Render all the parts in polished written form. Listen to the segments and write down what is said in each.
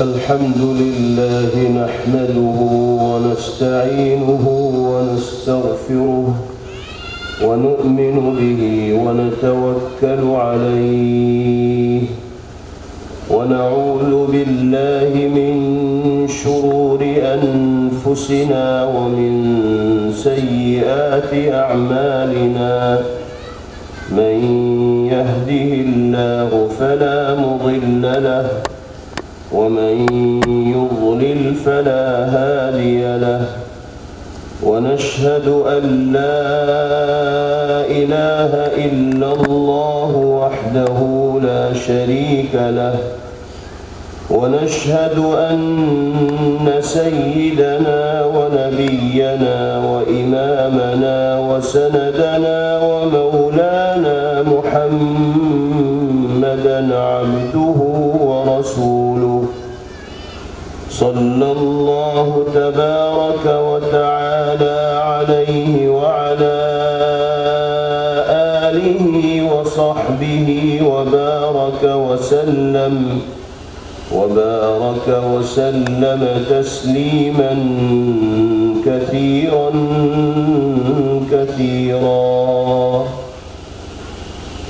الحمد لله نحمده ونستعينه ونستغفره ونؤمن به ونتوكل عليه ونعوذ بالله من شرور أنفسنا ومن سيئات أعمالنا من يهده الله فلا مضل له ومن يضلل فلا هادي له ونشهد أن لا إله إلا الله وحده لا شريك له ونشهد أن سيدنا ونبينا وإمامنا وسندنا ومولانا محمدا عبده ورسوله صلى الله تبارك وتعالى عليه وعلى آله وصحبه وبارك وسلم تسليما كثيرا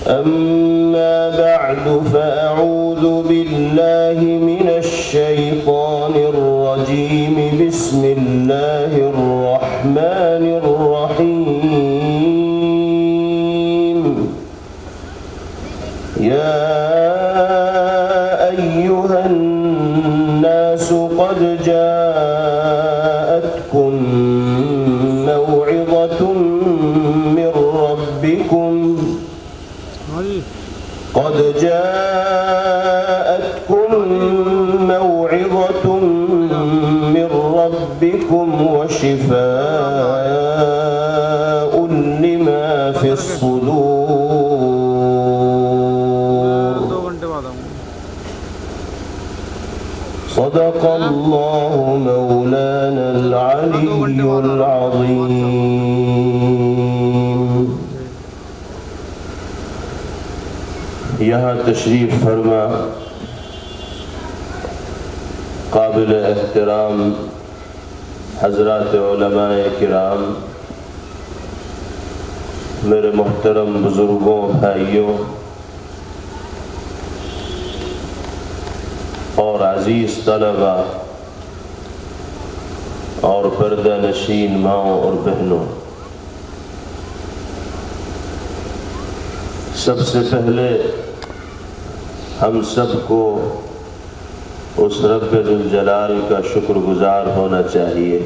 أما بعد فأعوذ بالله من الشيطان الرجيم بسم الله الرحمن الرحيم يا أيها الناس قد جاءتكم موعظة من ربكم وشفاء لما في الصدور صدق الله مولانا العلي العظيم. یہاں تشریف فرما قابل احترام حضرات علماء کرام، میرے محترم بزرگوں، بھائیوں اور عزیز طلباء اور پردہ نشین ماؤں اور بہنوں، سب سے پہلے ہم سب کو اس رب ذوالجلال کا شکر گزار ہونا چاہیے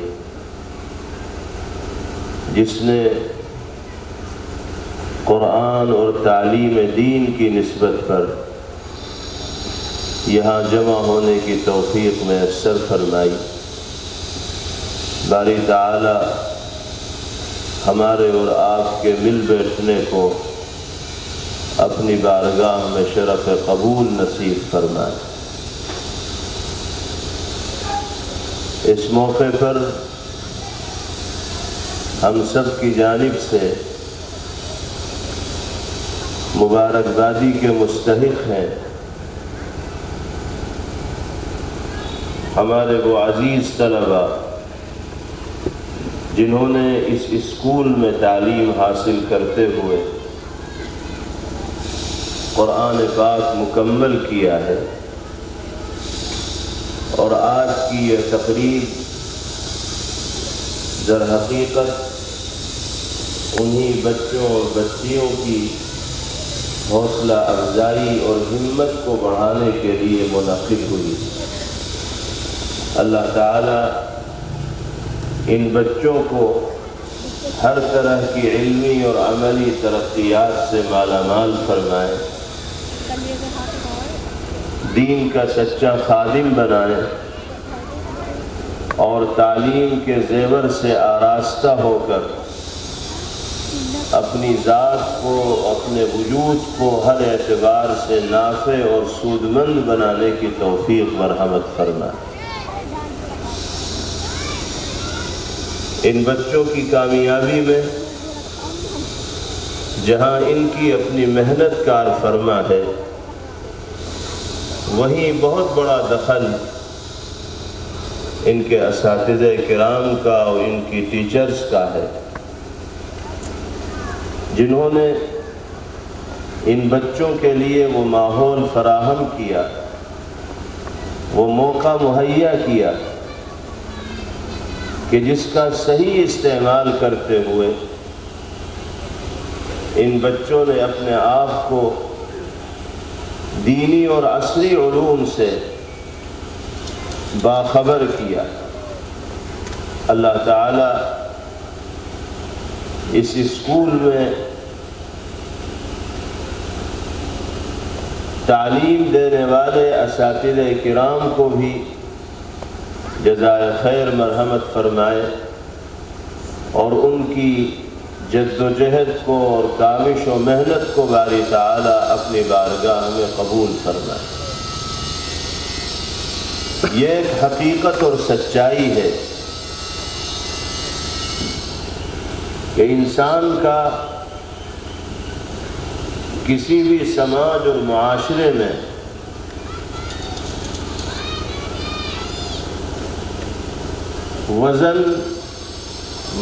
جس نے قرآن اور تعلیم دین کی نسبت پر یہاں جمع ہونے کی توفیق میسر فرمائی. باری تعالی ہمارے اور آپ کے مل بیٹھنے کو اپنی بارگاہ میں شرف قبول نصیب فرمائے. اس موقع پر ہم سب کی جانب سے مبارکبادی کے مستحق ہیں ہمارے وہ عزیز طلباء جنہوں نے اس اسکول میں تعلیم حاصل کرتے ہوئے قرآن پاک مکمل کیا ہے، اور آج کی یہ تقریب در حقیقت انہی بچوں اور بچیوں کی حوصلہ افزائی اور ہمت کو بڑھانے کے لیے منعقد ہوئی. اللہ تعالی ان بچوں کو ہر طرح کی علمی اور عملی ترقیات سے مالا مال فرمائے، دین کا سچا خادم بنائے اور تعلیم کے زیور سے آراستہ ہو کر اپنی ذات کو، اپنے وجود کو ہر اعتبار سے نافع اور سودمند بنانے کی توفیق مرحمت فرمائے. ان بچوں کی کامیابی میں جہاں ان کی اپنی محنت کار فرما ہے، وہیں بہت بڑا دخل ان کے اساتذہ کرام کا اور ان کی ٹیچرز کا ہے، جنہوں نے ان بچوں کے لیے وہ ماحول فراہم کیا، وہ موقع مہیا کیا کہ جس کا صحیح استعمال کرتے ہوئے ان بچوں نے اپنے آپ کو دینی اور عصری علوم سے باخبر کیا۔ اللہ تعالیٰ اس اسکول میں تعلیم دینے والے اساتذہ کرام کو بھی جزائے خیر مرحمت فرمائے، اور ان کی جد و جہد کو اور کاوش و محنت کو باری تعالیٰ اپنی بارگاہ میں قبول فرمائے۔ یہ ایک حقیقت اور سچائی ہے کہ انسان کا کسی بھی سماج اور معاشرے میں وزن،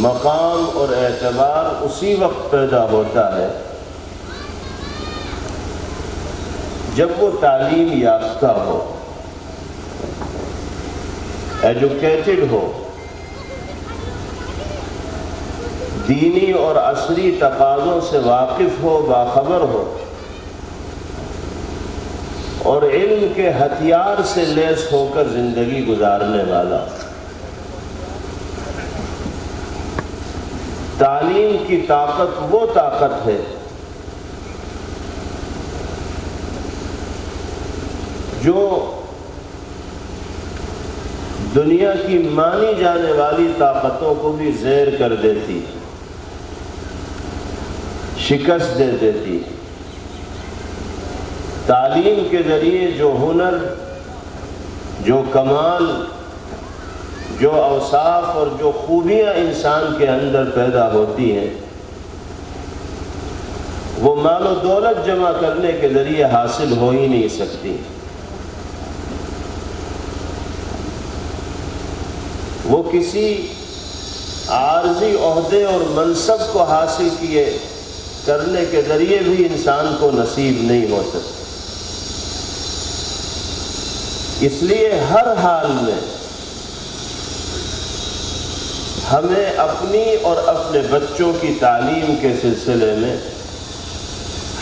مقام اور اعتبار اسی وقت پیدا ہوتا ہے جب وہ تعلیم یافتہ ہو، ایجوکیٹڈ ہو، دینی اور عصری تقاضوں سے واقف ہو، باخبر ہو، اور علم کے ہتھیار سے لیس ہو کر زندگی گزارنے والا۔ تعلیم کی طاقت وہ طاقت ہے جو دنیا کی مانی جانے والی طاقتوں کو بھی زیر کر دیتی، شکست دے دیتی۔ تعلیم کے ذریعے جو ہنر، جو کمال، جو اوصاف اور جو خوبیاں انسان کے اندر پیدا ہوتی ہیں، وہ مال و دولت جمع کرنے کے ذریعے حاصل ہو ہی نہیں سکتی۔ وہ کسی عارضی عہدے اور منصب کو حاصل کرنے کے ذریعے بھی انسان کو نصیب نہیں ہو سکتی۔ اس لیے ہر حال میں ہمیں اپنی اور اپنے بچوں کی تعلیم کے سلسلے میں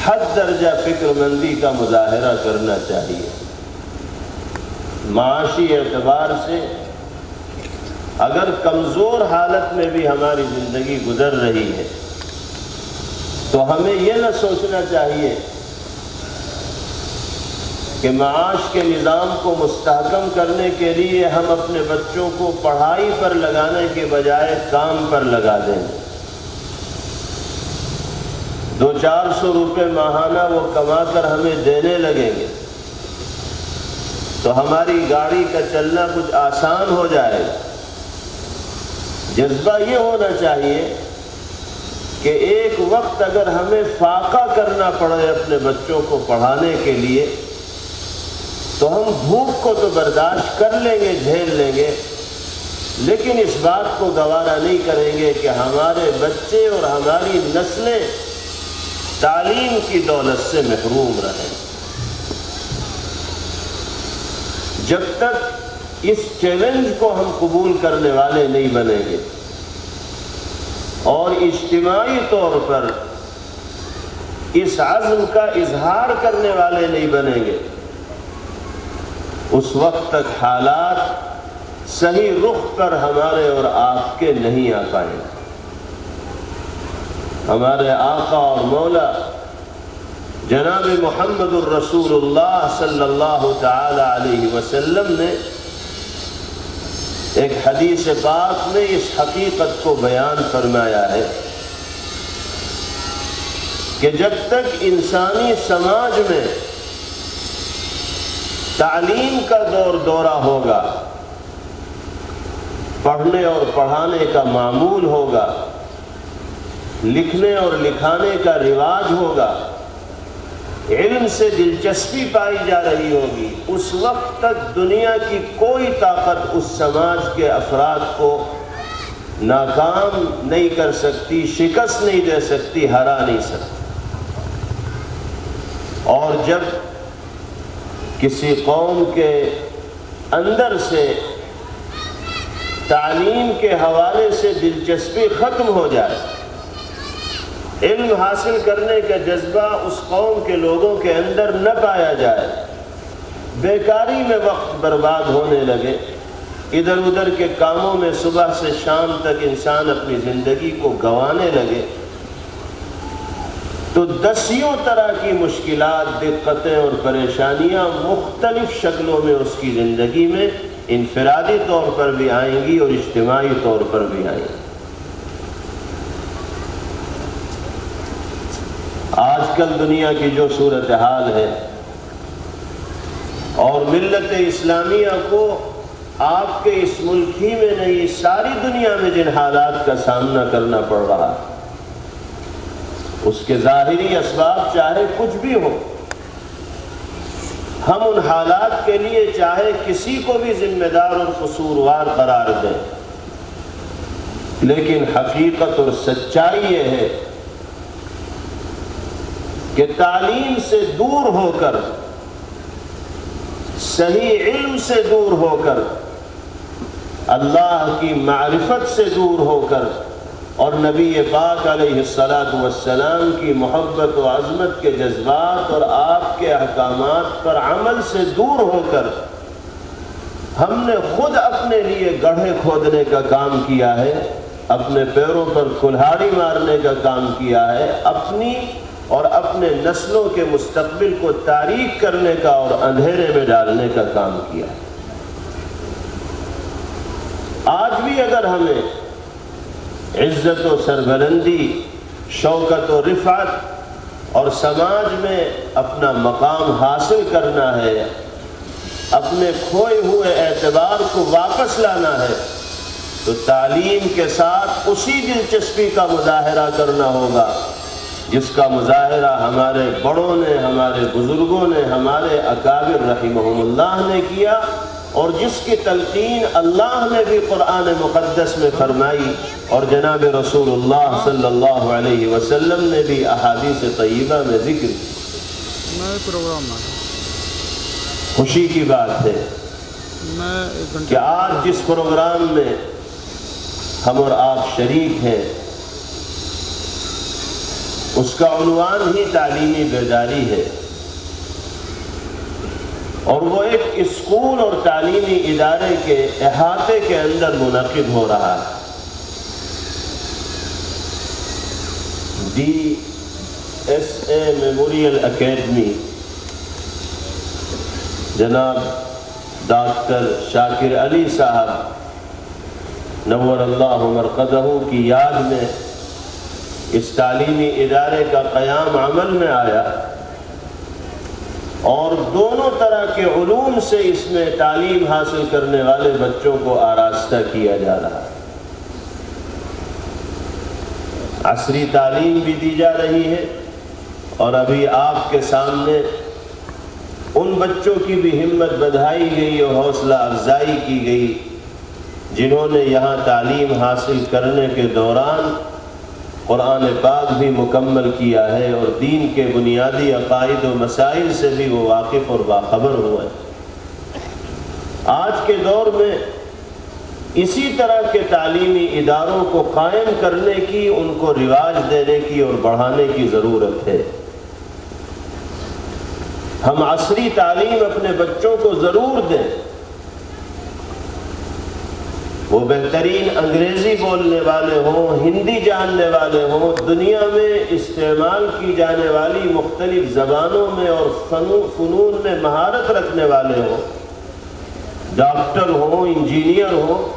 حد درجہ فکر مندی کا مظاہرہ کرنا چاہیے۔ معاشی اعتبار سے اگر کمزور حالت میں بھی ہماری زندگی گزر رہی ہے تو ہمیں یہ نہ سوچنا چاہیے کہ معاش کے نظام کو مستحکم کرنے کے لیے ہم اپنے بچوں کو پڑھائی پر لگانے کے بجائے کام پر لگا دیں۔ 200-400 روپے ماہانہ وہ کما کر ہمیں دینے لگیں گے تو ہماری گاڑی کا چلنا کچھ آسان ہو جائے گا۔ جذبہ یہ ہونا چاہیے کہ ایک وقت اگر ہمیں فاقہ کرنا پڑے اپنے بچوں کو پڑھانے کے لیے تو ہم بھوک کو تو برداشت کر لیں گے، جھیل لیں گے، لیکن اس بات کو گوارا نہیں کریں گے کہ ہمارے بچے اور ہماری نسلیں تعلیم کی دولت سے محروم رہیں۔ جب تک اس چیلنج کو ہم قبول کرنے والے نہیں بنیں گے اور اجتماعی طور پر اس عزم کا اظہار کرنے والے نہیں بنیں گے، اس وقت تک حالات صحیح رخ پر ہمارے اور آپ کے نہیں آ پائیں گے۔ ہمارے آقا اور مولا جناب محمد الرسول اللہ صلی اللہ تعالی علیہ وسلم نے ایک حدیث پاک میں اس حقیقت کو بیان فرمایا ہے کہ جب تک انسانی سماج میں تعلیم کا دورہ ہوگا، پڑھنے اور پڑھانے کا معمول ہوگا، لکھنے اور لکھانے کا رواج ہوگا، علم سے دلچسپی پائی جا رہی ہوگی، اس وقت تک دنیا کی کوئی طاقت اس سماج کے افراد کو ناکام نہیں کر سکتی، شکست نہیں دے سکتی، ہرا نہیں سکتی۔ اور جب کسی قوم کے اندر سے تعلیم کے حوالے سے دلچسپی ختم ہو جائے، علم حاصل کرنے کا جذبہ اس قوم کے لوگوں کے اندر نہ پایا جائے، بیکاری میں وقت برباد ہونے لگے، ادھر ادھر کے کاموں میں صبح سے شام تک انسان اپنی زندگی کو گنوانے لگے، تو دسیوں طرح کی مشکلات، دقتیں اور پریشانیاں مختلف شکلوں میں اس کی زندگی میں انفرادی طور پر بھی آئیں گی اور اجتماعی طور پر بھی آئیں گی۔ آج کل دنیا کی جو صورتحال ہے اور ملت اسلامیہ کو آپ کے اس ملک ہی میں نہیں، ساری دنیا میں جن حالات کا سامنا کرنا پڑ رہا ہے، اس کے ظاہری اسباب چاہے کچھ بھی ہو، ہم ان حالات کے لیے چاہے کسی کو بھی ذمہ دار اور قصوروار قرار دیں، لیکن حقیقت اور سچائی یہ ہے کہ تعلیم سے دور ہو کر، صحیح علم سے دور ہو کر، اللہ کی معرفت سے دور ہو کر اور نبی پاک علیہ السلام کی محبت و عظمت کے جذبات اور آپ کے احکامات پر عمل سے دور ہو کر ہم نے خود اپنے لیے گڑھے کھودنے کا کام کیا ہے، اپنے پیروں پر کلہاڑی مارنے کا کام کیا ہے، اپنی اور اپنے نسلوں کے مستقبل کو تاریک کرنے کا اور اندھیرے میں ڈالنے کا کام کیا ہے۔ آج بھی اگر ہمیں عزت و سربلندی، شوکت و رفعت اور سماج میں اپنا مقام حاصل کرنا ہے، اپنے کھوئے ہوئے اعتبار کو واپس لانا ہے، تو تعلیم کے ساتھ اسی دلچسپی کا مظاہرہ کرنا ہوگا جس کا مظاہرہ ہمارے بڑوں نے، ہمارے بزرگوں نے، ہمارے اکابر رحمہم اللہ نے کیا، اور جس کی تلقین اللہ نے بھی قرآن مقدس میں فرمائی اور جناب رسول اللہ صلی اللہ علیہ وسلم نے بھی احادیث طیبہ میں ذکر کی۔ خوشی کی بات ہے کہ آج جس پروگرام میں ہم اور آپ شریک ہیں، اس کا عنوان ہی تعلیمی بیداری ہے، اور وہ ایک اسکول اور تعلیمی ادارے کے احاطے کے اندر منعقد ہو رہا ہے۔ DSA میموریل اکیڈمی جناب ڈاکٹر شاکر علی صاحب نور اللہ مرقدہ کی یاد میں اس تعلیمی ادارے کا قیام عمل میں آیا، اور دونوں طرح کے علوم سے اس میں تعلیم حاصل کرنے والے بچوں کو آراستہ کیا جا رہا ہے۔ عصری تعلیم بھی دی جا رہی ہے، اور ابھی آپ کے سامنے ان بچوں کی بھی ہمت بڑھائی گئی اور حوصلہ افزائی کی گئی جنہوں نے یہاں تعلیم حاصل کرنے کے دوران قرآن پاک بھی مکمل کیا ہے، اور دین کے بنیادی عقائد و مسائل سے بھی وہ واقف اور باخبر ہوئے۔ آج کے دور میں اسی طرح کے تعلیمی اداروں کو قائم کرنے کی، ان کو رواج دینے کی اور بڑھانے کی ضرورت ہے۔ ہم عصری تعلیم اپنے بچوں کو ضرور دیں، وہ بہترین انگریزی بولنے والے ہوں، ہندی جاننے والے ہوں، دنیا میں استعمال کی جانے والی مختلف زبانوں میں اور فنون میں مہارت رکھنے والے ہوں، ڈاکٹر ہوں، انجینئر ہوں،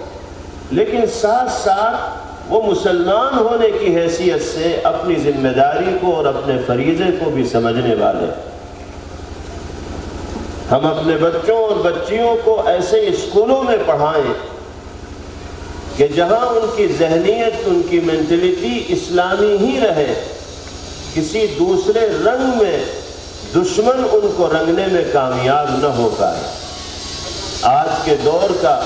لیکن ساتھ ساتھ وہ مسلمان ہونے کی حیثیت سے اپنی ذمہ داری کو اور اپنے فریضے کو بھی سمجھنے والے۔ ہم اپنے بچوں اور بچیوں کو ایسے اسکولوں میں پڑھائیں کہ جہاں ان کی ذہنیت، ان کی مینٹلٹی اسلامی ہی رہے، کسی دوسرے رنگ میں دشمن ان کو رنگنے میں کامیاب نہ ہو پائے۔ آج کے دور کا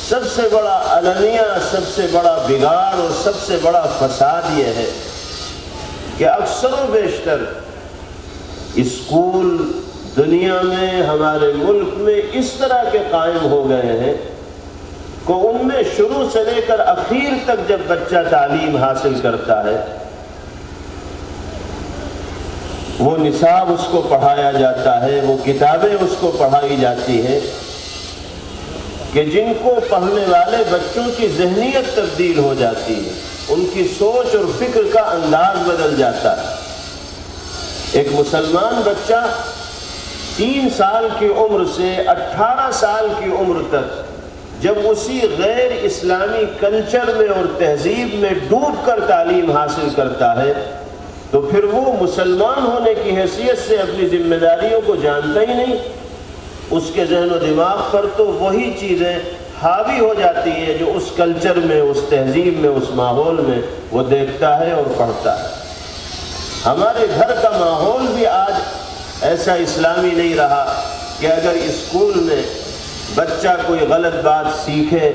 سب سے بڑا علنیہ، سب سے بڑا بگاڑ اور سب سے بڑا فساد یہ ہے کہ اکثر و بیشتر اسکول دنیا میں، ہمارے ملک میں اس طرح کے قائم ہو گئے ہیں کہ ان میں شروع سے لے کر اخیر تک جب بچہ تعلیم حاصل کرتا ہے، وہ نصاب اس کو پڑھایا جاتا ہے، وہ کتابیں اس کو پڑھائی جاتی ہیں کہ جن کو پڑھنے والے بچوں کی ذہنیت تبدیل ہو جاتی ہے، ان کی سوچ اور فکر کا انداز بدل جاتا ہے۔ ایک مسلمان بچہ 3 سال کی عمر سے 18 سال کی عمر تک جب اسی غیر اسلامی کلچر میں اور تہذیب میں ڈوب کر تعلیم حاصل کرتا ہے تو پھر وہ مسلمان ہونے کی حیثیت سے اپنی ذمہ داریوں کو جانتا ہی نہیں۔ اس کے ذہن و دماغ پر تو وہی چیزیں حاوی ہو جاتی ہیں جو اس کلچر میں، اس تہذیب میں، اس ماحول میں وہ دیکھتا ہے اور پڑھتا ہے۔ ہمارے گھر کا ماحول بھی آج ایسا اسلامی نہیں رہا کہ اگر اسکول میں بچہ کوئی غلط بات سیکھے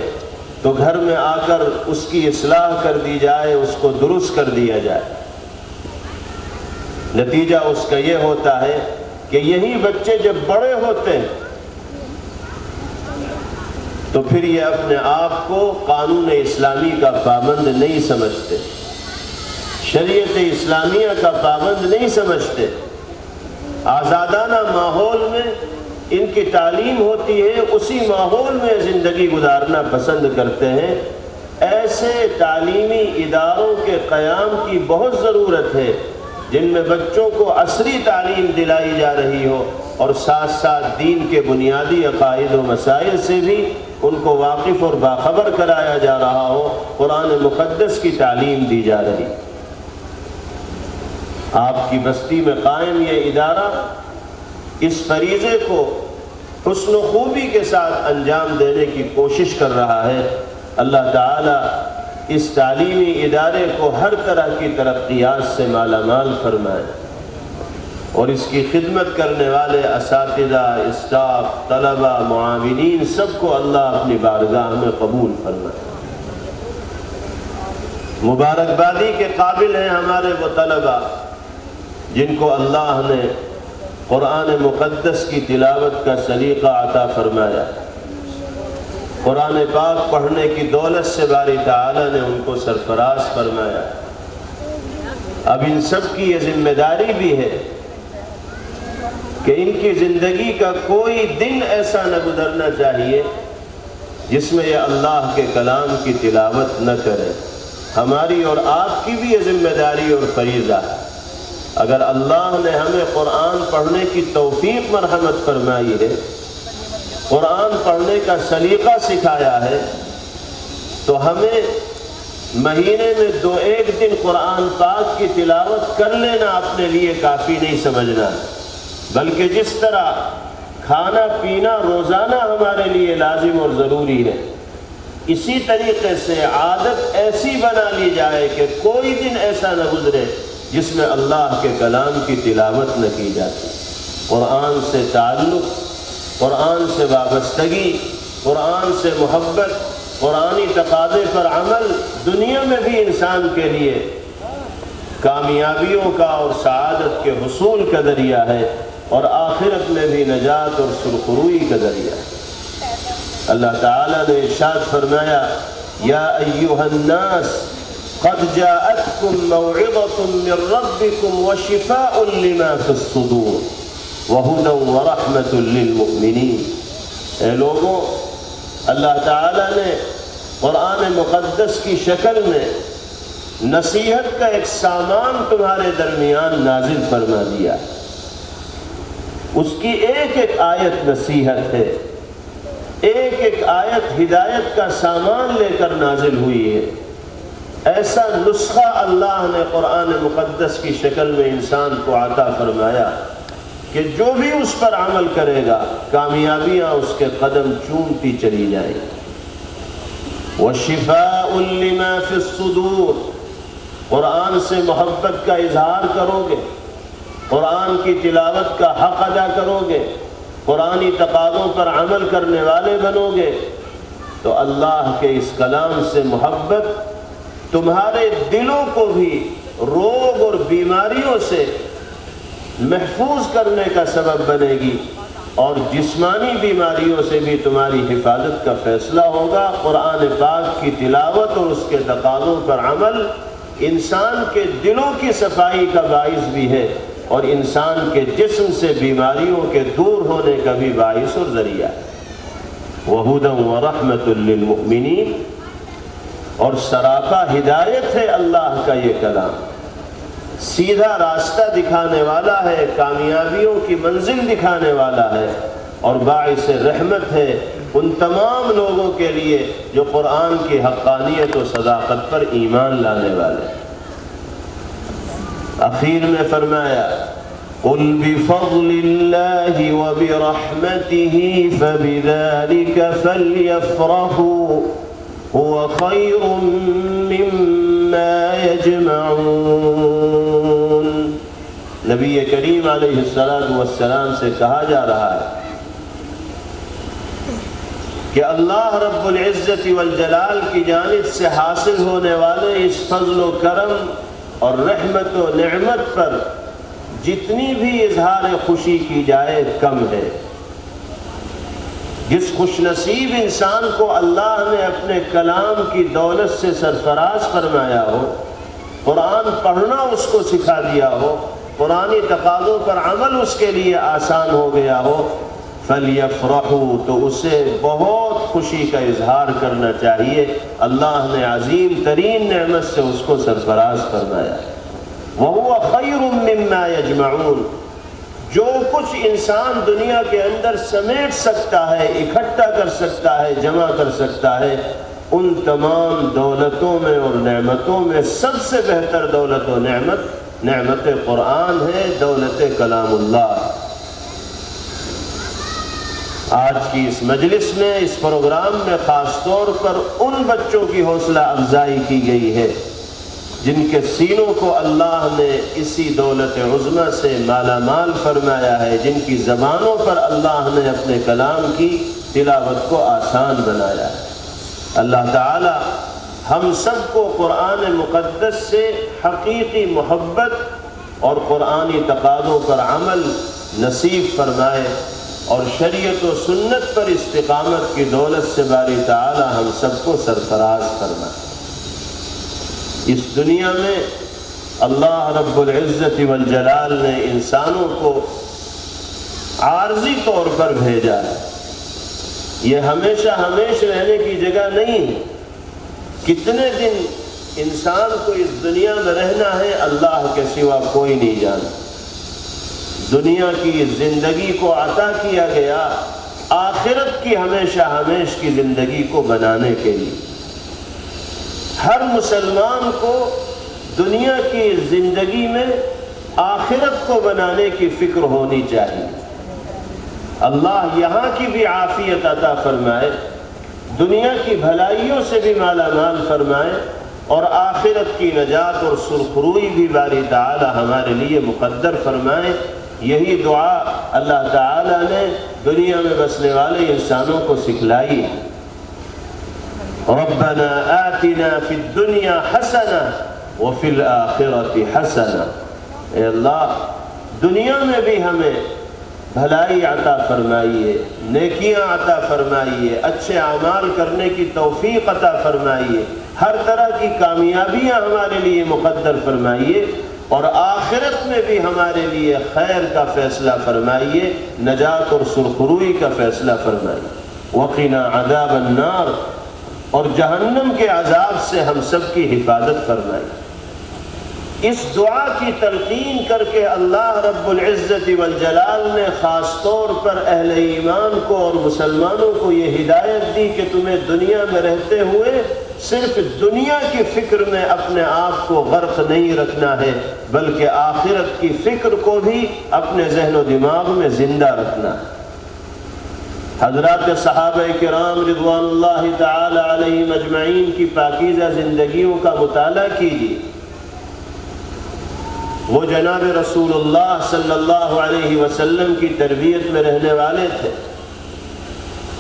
تو گھر میں آ کر اس کی اصلاح کر دی جائے، اس کو درست کر دیا جائے۔ نتیجہ اس کا یہ ہوتا ہے کہ یہی بچے جب بڑے ہوتے ہیں تو پھر یہ اپنے آپ کو قانون اسلامی کا پابند نہیں سمجھتے، شریعت اسلامیہ کا پابند نہیں سمجھتے۔ آزادانہ ماحول میں ان کی تعلیم ہوتی ہے، اسی ماحول میں زندگی گزارنا پسند کرتے ہیں۔ ایسے تعلیمی اداروں کے قیام کی بہت ضرورت ہے جن میں بچوں کو عصری تعلیم دلائی جا رہی ہو اور ساتھ ساتھ دین کے بنیادی عقائد و مسائل سے بھی ان کو واقف اور باخبر کرایا جا رہا ہو، قرآن مقدس کی تعلیم دی جا رہی۔ آپ کی بستی میں قائم یہ ادارہ اس فریضے کو حسن و خوبی کے ساتھ انجام دینے کی کوشش کر رہا ہے۔ اللہ تعالی اس تعلیمی ادارے کو ہر طرح کی ترقیات سے مالا مال فرمائے اور اس کی خدمت کرنے والے اساتذہ، اسٹاف، طلبہ، معاونین سب کو اللہ اپنی بارگاہ میں قبول فرمائے۔ مبارکبادی کے قابل ہیں ہمارے وہ طلبہ جن کو اللہ نے قرآن مقدس کی تلاوت کا سلیقہ عطا فرمایا، قرآن پاک پڑھنے کی دولت سے باری تعالیٰ نے ان کو سرفراز فرمایا۔ اب ان سب کی یہ ذمہ داری بھی ہے کہ ان کی زندگی کا کوئی دن ایسا نہ گزرنا چاہیے جس میں یہ اللہ کے کلام کی تلاوت نہ کرے۔ ہماری اور آپ کی بھی یہ ذمہ داری اور فریضہ ہے۔ اگر اللہ نے ہمیں قرآن پڑھنے کی توفیق مرحمت فرمائی ہے، قرآن پڑھنے کا سلیقہ سکھایا ہے، تو ہمیں مہینے میں 2-1 دن قرآن پاک کی تلاوت کر لینا اپنے لیے کافی نہیں سمجھنا، بلکہ جس طرح کھانا پینا روزانہ ہمارے لیے لازم اور ضروری ہے، اسی طریقے سے عادت ایسی بنا لی جائے کہ کوئی دن ایسا نہ گزرے جس میں اللہ کے کلام کی تلاوت نہ کی جاتی۔ قرآن سے تعلق، قرآن سے وابستگی، قرآن سے محبت، قرآنی تقاضے پر عمل دنیا میں بھی انسان کے لیے کامیابیوں کا اور سعادت کے حصول کا ذریعہ ہے اور آخرت میں بھی نجات اور سرخروئی کا ذریعہ ہے۔ اللہ تعالیٰ نے ارشاد فرمایا، یا ایھا الناس قد جاءتکم موعظۃ من ربکم وشفاء لما فی الصدور وَهُدًى وَرَحْمَةٌ لِّلْمُؤْمِنِينَ۔ اے لوگوں، اللہ تعالیٰ نے قرآن مقدس کی شکل میں نصیحت کا ایک سامان تمہارے درمیان نازل فرما دیا۔ اس کی ایک ایک آیت نصیحت ہے، ایک ایک آیت ہدایت کا سامان لے کر نازل ہوئی ہے۔ ایسا نسخہ اللہ نے قرآن مقدس کی شکل میں انسان کو عطا فرمایا کہ جو بھی اس پر عمل کرے گا کامیابیاں اس کے قدم چومتی چلی جائیں۔ وَشِفَاءٌ لِّمَا فِي الصُّدُورِ، قرآن سے محبت کا اظہار کرو گے قرآن کی تلاوت کا حق ادا کرو گے، قرآنی تقاضوں پر عمل کرنے والے بنو گے، تو اللہ کے اس کلام سے محبت تمہارے دلوں کو بھی روگ اور بیماریوں سے محفوظ کرنے کا سبب بنے گی، اور جسمانی بیماریوں سے بھی تمہاری حفاظت کا فیصلہ ہوگا۔ قرآن پاک کی تلاوت اور اس کے تقاضوں پر عمل انسان کے دلوں کی صفائی کا باعث بھی ہے، اور انسان کے جسم سے بیماریوں کے دور ہونے کا بھی باعث اور ذریعہ ہے۔ وَهُدًى وَرَحْمَةٌ لِّلْمُؤْمِنِينَ، اور سراپا ہدایت ہے اللہ کا یہ کلام، سیدھا راستہ دکھانے والا ہے، کامیابیوں کی منزل دکھانے والا ہے، اور باعث رحمت ہے ان تمام لوگوں کے لیے جو قرآن کی حقانیت و صداقت پر ایمان لانے والے۔ آخر میں فرمایا قُلْ بِفَضْلِ اللَّهِ وَبِرَحْمَتِهِ فَبِذَلِكَ فَلْيَفْرَحُوا هُوَ خَيْرٌ مِّمَّا يَجْمَعُونَ۔ نبی کریم علیہ السلام سے کہا جا رہا ہے کہ اللہ رب العزت والجلال کی جانب سے حاصل ہونے والے اس فضل و کرم اور رحمت و نعمت پر جتنی بھی اظہار خوشی کی جائے کم ہے۔ جس خوش نصیب انسان کو اللہ نے اپنے کلام کی دولت سے سرفراز فرمایا ہو، قرآن پڑھنا اس کو سکھا دیا ہو، قرآنی تقاضوں پر عمل اس کے لیے آسان ہو گیا ہو، فَلْيَفْرَحُوا، تو اسے بہت خوشی کا اظہار کرنا چاہیے۔ اللہ نے عظیم ترین نعمت سے اس کو سرفراز فرمایا۔ وَهُوَ خَيْرٌ مِّمَّا يَجْمَعُونَ، جو کچھ انسان دنیا کے اندر سمیٹ سکتا ہے، اکٹھا کر سکتا ہے، جمع کر سکتا ہے، ان تمام دولتوں میں اور نعمتوں میں سب سے بہتر دولت و نعمت قرآن ہے، دولت کلام اللہ۔ آج کی اس مجلس میں، اس پروگرام میں خاص طور پر ان بچوں کی حوصلہ افزائی کی گئی ہے جن کے سینوں کو اللہ نے اسی دولت عظمی سے مالا مال فرمایا ہے، جن کی زبانوں پر اللہ نے اپنے کلام کی تلاوت کو آسان بنایا ہے۔ اللہ تعالی ہم سب کو قرآن مقدس سے حقیقی محبت اور قرآنی تقاضوں پر عمل نصیب فرمائے، اور شریعت و سنت پر استقامت کی دولت سے باری تعالی ہم سب کو سرفراز فرمائے۔ اس دنیا میں اللہ رب العزت والجلال نے انسانوں کو عارضی طور پر بھیجا ہے، یہ ہمیشہ رہنے کی جگہ نہیں ہے۔ کتنے دن انسان کو اس دنیا میں رہنا ہے اللہ کے سوا کوئی نہیں جانتا۔ دنیا کی زندگی کو عطا کیا گیا آخرت کی ہمیشہ کی زندگی کو بنانے کے لیے۔ ہر مسلمان کو دنیا کی زندگی میں آخرت کو بنانے کی فکر ہونی چاہیے۔ اللہ یہاں کی بھی عافیت عطا فرمائے، دنیا کی بھلائیوں سے بھی مالا مال فرمائے، اور آخرت کی نجات اور سرخروئی بھی باری تعالی ہمارے لیے مقدر فرمائے۔ یہی دعا اللہ تعالی نے دنیا میں بسنے والے انسانوں کو سکھلائی ہے۔ ربنا آتنا فی الدنیا حسنہ وفی الآخرۃ حسنہ، اے اللہ دنیا میں بھی ہمیں بھلائی عطا فرمائیے، نیکیاں عطا فرمائیے، اچھے اعمال کرنے کی توفیق عطا فرمائیے، ہر طرح کی کامیابیاں ہمارے لیے مقدر فرمائیے، اور آخرت میں بھی ہمارے لیے خیر کا فیصلہ فرمائیے، نجات اور سرخروئی کا فیصلہ فرمائیے۔ وقنا عذاب النار، اور جہنم کے عذاب سے ہم سب کی حفاظت فرمائیے۔ اس دعا کی تلقین کر کے اللہ رب العزت والجلال نے خاص طور پر اہل ایمان کو اور مسلمانوں کو یہ ہدایت دی کہ تمہیں دنیا میں رہتے ہوئے صرف دنیا کی فکر میں اپنے آپ کو غرق نہیں رکھنا ہے، بلکہ آخرت کی فکر کو بھی اپنے ذہن و دماغ میں زندہ رکھنا ہے۔ حضرات صحابہ کرام رضوان اللہ تعالی علیہم اجمعین کی پاکیزہ زندگیوں کا مطالعہ کیجیے، وہ جناب رسول اللہ صلی اللہ علیہ وسلم کی تربیت میں رہنے والے تھے۔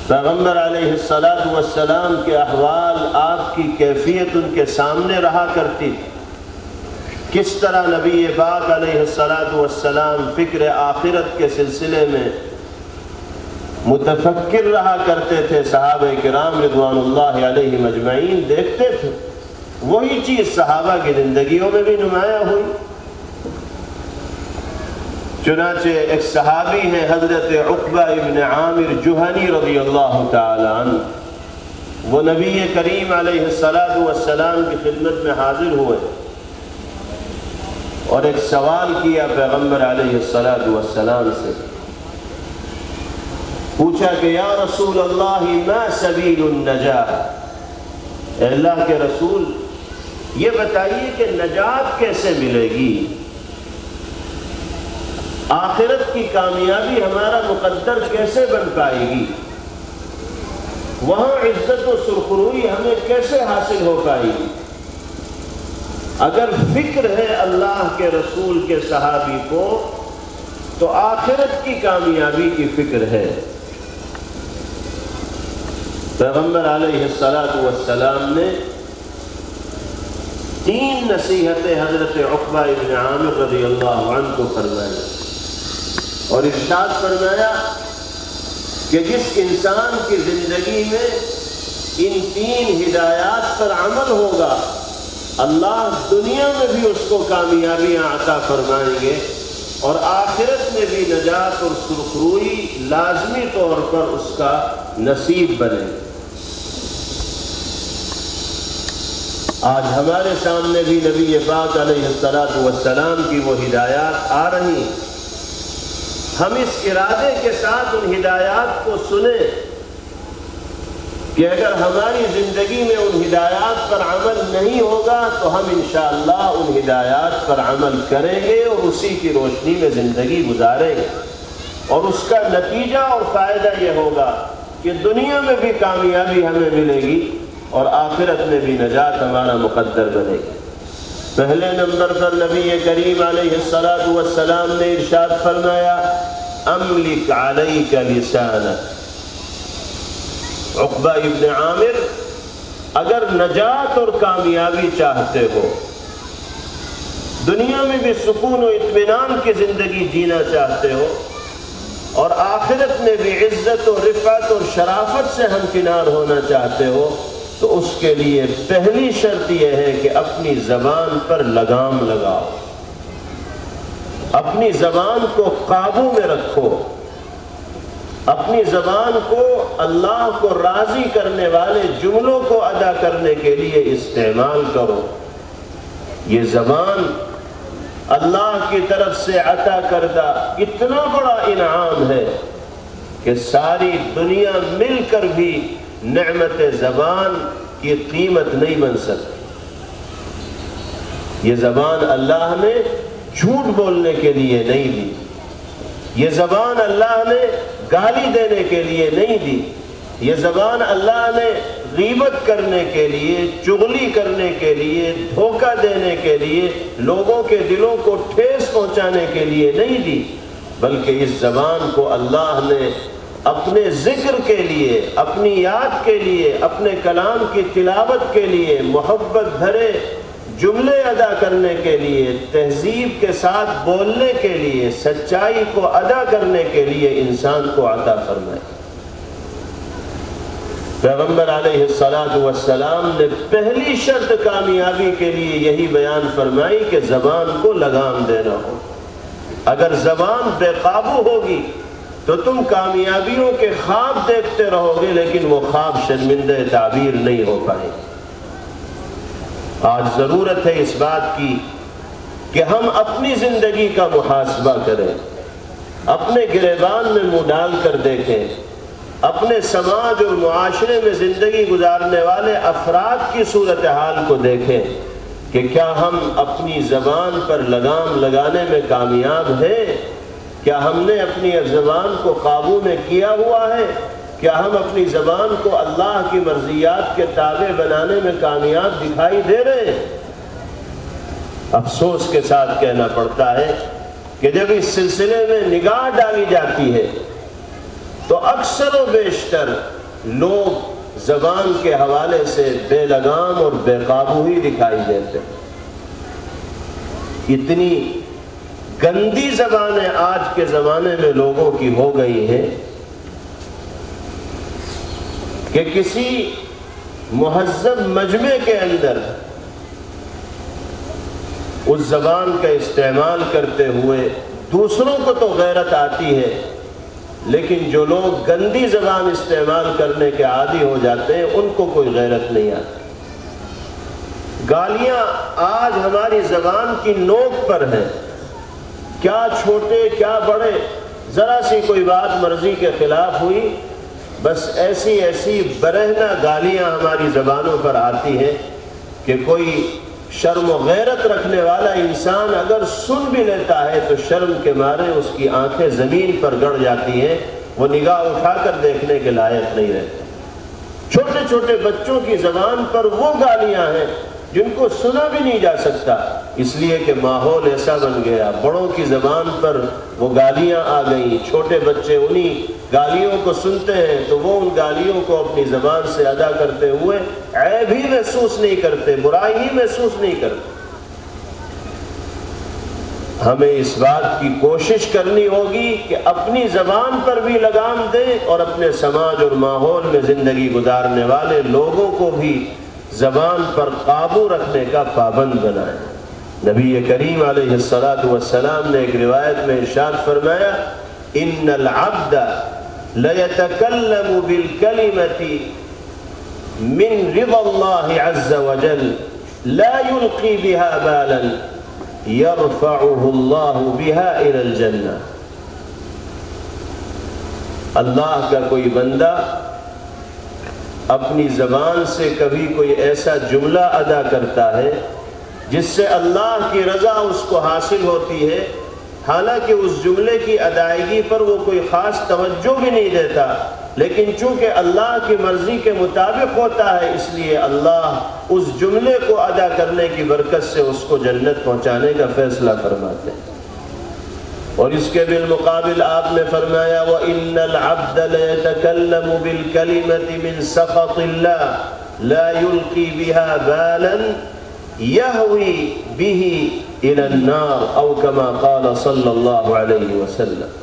پیغمبر علیہ السلام کے احوال، آپ کی کیفیت ان کے سامنے رہا کرتی تھی۔ کس طرح نبی پاک علیہ السلام فکر آخرت کے سلسلے میں متفکر رہا کرتے تھے، صحابہ کرام رضوان اللہ علیہم اجمعین دیکھتے تھے۔ وہی چیز صحابہ کی زندگیوں میں بھی نمایاں ہوئی۔ چنانچہ ایک صحابی ہیں حضرت عقبہ ابن عامر جہنی رضی اللہ تعالی عنہ، وہ نبی کریم علیہ السلام کی خدمت میں حاضر ہوئے اور ایک سوال کیا پیغمبر علیہ السلام سے، پوچھا کہ یا رسول اللہ ما سبیل النجاح، اے اللہ کے رسول یہ بتائیے کہ نجات کیسے ملے گی، آخرت کی کامیابی ہمارا مقدر کیسے بن پائے گی، وہاں عزت و سرخروئی ہمیں کیسے حاصل ہو پائے گی۔ اگر فکر ہے اللہ کے رسول کے صحابی کو تو آخرت کی کامیابی کی فکر ہے۔ پیغمبر علیہ السلام نے 3 نصیحتیں حضرت عقبہ ابن عامر رضی اللہ عنہ کو فرمائی اور ارشاد فرمایا کہ جس انسان کی زندگی میں ان 3 ہدایات پر عمل ہوگا اللہ دنیا میں بھی اس کو کامیابیاں عطا فرمائیں گے اور آخرت میں بھی نجات اور سرخروئی لازمی طور پر اس کا نصیب بنے۔ آج ہمارے سامنے بھی نبی پاک علیہ السلام کی وہ ہدایات آ رہی ہیں، ہم اس ارادے کے ساتھ ان ہدایات کو سنیں کہ اگر ہماری زندگی میں ان ہدایات پر عمل نہیں ہوگا تو ہم انشاءاللہ ان ہدایات پر عمل کریں گے اور اسی کی روشنی میں زندگی گزاریں گے، اور اس کا نتیجہ اور فائدہ یہ ہوگا کہ دنیا میں بھی کامیابی ہمیں ملے گی اور آخرت میں بھی نجات ہمارا مقدر بنے گی۔ پہلے نمبر پر نبی کریم علیہ السلام نے ارشاد فرمایا املک علیک لسانک، عقبہ ابن عامر اگر نجات اور کامیابی چاہتے ہو، دنیا میں بھی سکون و اطمینان کی زندگی جینا چاہتے ہو اور آخرت میں بھی عزت و رفعت اور شرافت سے ہمکنار ہونا چاہتے ہو، تو اس کے لیے پہلی شرط یہ ہے کہ اپنی زبان پر لگام لگاؤ، اپنی زبان کو قابو میں رکھو، اپنی زبان کو اللہ کو راضی کرنے والے جملوں کو ادا کرنے کے لیے استعمال کرو۔ یہ زبان اللہ کی طرف سے عطا کردہ اتنا بڑا انعام ہے کہ ساری دنیا مل کر بھی نعمت زبان کی قیمت نہیں بن سکتی۔ یہ زبان اللہ نے جھوٹ بولنے کے لیے نہیں دی، یہ زبان اللہ نے گالی دینے کے لیے نہیں دی، یہ زبان اللہ نے غیبت کرنے کے لیے، چغلی کرنے کے لیے، دھوکہ دینے کے لیے، لوگوں کے دلوں کو ٹھیس پہنچانے کے لیے نہیں دی، بلکہ اس زبان کو اللہ نے اپنے ذکر کے لیے، اپنی یاد کے لیے، اپنے کلام کی تلاوت کے لیے، محبت بھرے جملے ادا کرنے کے لیے، تہذیب کے ساتھ بولنے کے لیے، سچائی کو ادا کرنے کے لیے انسان کو عطا فرمائے۔ پیغمبر علیہ السلام نے پہلی شرط کامیابی کے لیے یہی بیان فرمائی کہ زبان کو لگام دینا ہو۔ اگر زبان بے قابو ہوگی تو تم کامیابیوں کے خواب دیکھتے رہو گے لیکن وہ خواب شرمندہ تعبیر نہیں ہو پائے۔ آج ضرورت ہے اس بات کی کہ ہم اپنی زندگی کا محاسبہ کریں، اپنے گریبان میں منہ ڈال کر دیکھیں، اپنے سماج اور معاشرے میں زندگی گزارنے والے افراد کی صورتحال کو دیکھیں کہ کیا ہم اپنی زبان پر لگام لگانے میں کامیاب ہیں؟ کیا ہم نے اپنی زبان کو قابو میں کیا ہوا ہے؟ کیا ہم اپنی زبان کو اللہ کی مرضیات کے تابع بنانے میں کامیاب دکھائی دے رہے ہیں؟ افسوس کے ساتھ کہنا پڑتا ہے کہ جب اس سلسلے میں نگاہ ڈالی جاتی ہے تو اکثر و بیشتر لوگ زبان کے حوالے سے بے لگام اور بے قابو ہی دکھائی دیتے ہیں۔ اتنی گندی زبانیں آج کے زمانے میں لوگوں کی ہو گئی ہیں کہ کسی مہذب مجمع کے اندر اس زبان کا استعمال کرتے ہوئے دوسروں کو تو غیرت آتی ہے، لیکن جو لوگ گندی زبان استعمال کرنے کے عادی ہو جاتے ہیں ان کو کوئی غیرت نہیں آتی۔ گالیاں آج ہماری زبان کی نوک پر ہیں، کیا چھوٹے کیا بڑے، ذرا سی کوئی بات مرضی کے خلاف ہوئی بس ایسی ایسی برہنہ گالیاں ہماری زبانوں پر آتی ہیں کہ کوئی شرم و غیرت رکھنے والا انسان اگر سن بھی لیتا ہے تو شرم کے مارے اس کی آنکھیں زمین پر گڑ جاتی ہیں، وہ نگاہ اٹھا کر دیکھنے کے لائق نہیں رہتے۔ چھوٹے چھوٹے بچوں کی زبان پر وہ گالیاں ہیں جن کو سنا بھی نہیں جا سکتا، اس لیے کہ ماحول ایسا بن گیا، بڑوں کی زبان پر وہ گالیاں آ گئیں، چھوٹے بچے انہی گالیوں کو سنتے ہیں تو وہ ان گالیوں کو اپنی زبان سے ادا کرتے ہوئے عیب ہی محسوس نہیں کرتے، برائی ہی محسوس نہیں کرتے۔ ہمیں اس بات کی کوشش کرنی ہوگی کہ اپنی زبان پر بھی لگام دیں اور اپنے سماج اور ماحول میں زندگی گزارنے والے لوگوں کو بھی زبان پر قابو رکھنے کا پابند بنائیں۔ نبی کریم علیہ السلام نے ایک روایت میں ارشاد فرمایا، ان العبد لیتکلم بالکلمۃ من رضا اللہ عز وجل لا یلقی بها بالا یرفعہ اللہ بها الى الجنہ۔ اللہ کا کوئی بندہ اپنی زبان سے کبھی کوئی ایسا جملہ ادا کرتا ہے جس سے اللہ کی رضا اس کو حاصل ہوتی ہے، حالانکہ اس جملے کی ادائیگی پر وہ کوئی خاص توجہ بھی نہیں دیتا، لیکن چونکہ اللہ کی مرضی کے مطابق ہوتا ہے اس لیے اللہ اس جملے کو ادا کرنے کی برکت سے اس کو جنت پہنچانے کا فیصلہ فرماتے ہیں۔ اور اس کے بالمقابل آپ نے فرمایا وَإِنَّ الْعَبْدَ لَيَتَكَلَّمُ بِالْكَلِمَةِ مِنْ سَخَطِ اللَّهِ لَا يُلْقِي بِهَا بَالًا يَهْوِي بِهِ إِلَى النَّارِ أو كما قال صلی اللہ علیہ وسلم،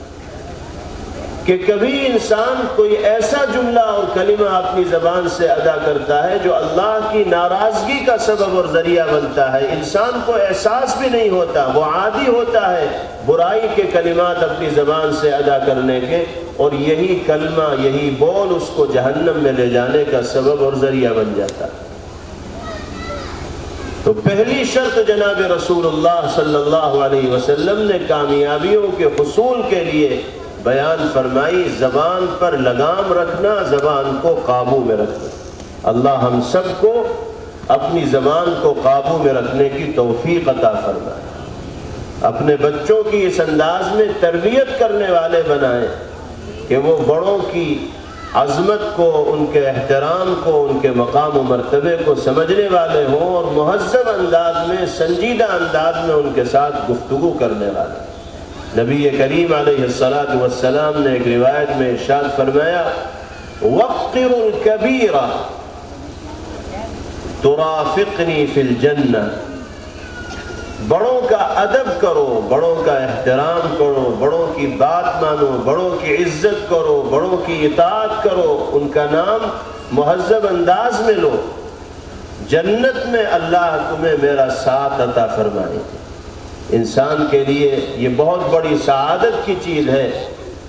کہ کبھی انسان کوئی ایسا جملہ اور کلمہ اپنی زبان سے ادا کرتا ہے جو اللہ کی ناراضگی کا سبب اور ذریعہ بنتا ہے، انسان کو احساس بھی نہیں ہوتا، وہ عادی ہوتا ہے برائی کے کلمات اپنی زبان سے ادا کرنے کے، اور یہی کلمہ یہی بول اس کو جہنم میں لے جانے کا سبب اور ذریعہ بن جاتا ہے۔ تو پہلی شرط جناب رسول اللہ صلی اللہ علیہ وسلم نے کامیابیوں کے حصول کے لیے بیان فرمائی، زبان پر لگام رکھنا، زبان کو قابو میں رکھنا۔ اللہ ہم سب کو اپنی زبان کو قابو میں رکھنے کی توفیق عطا فرمائے، اپنے بچوں کی اس انداز میں تربیت کرنے والے بنائیں کہ وہ بڑوں کی عظمت کو، ان کے احترام کو، ان کے مقام و مرتبے کو سمجھنے والے ہوں اور مہذب انداز میں، سنجیدہ انداز میں ان کے ساتھ گفتگو کرنے والے۔ نبی کریم علیہ السلام نے ایک روایت میں ارشاد فرمایا وَقِّرُ الْكَبِيرَ تُرَافِقْنِي فِي الْجَنَّةِ، بڑوں کا ادب کرو، بڑوں کا احترام کرو، بڑوں کی بات مانو، بڑوں کی عزت کرو، بڑوں کی اطاعت کرو، ان کا نام مہذب انداز میں لو، جنت میں اللہ تمہیں میرا ساتھ عطا فرمائے۔ انسان کے لیے یہ بہت بڑی سعادت کی چیز ہے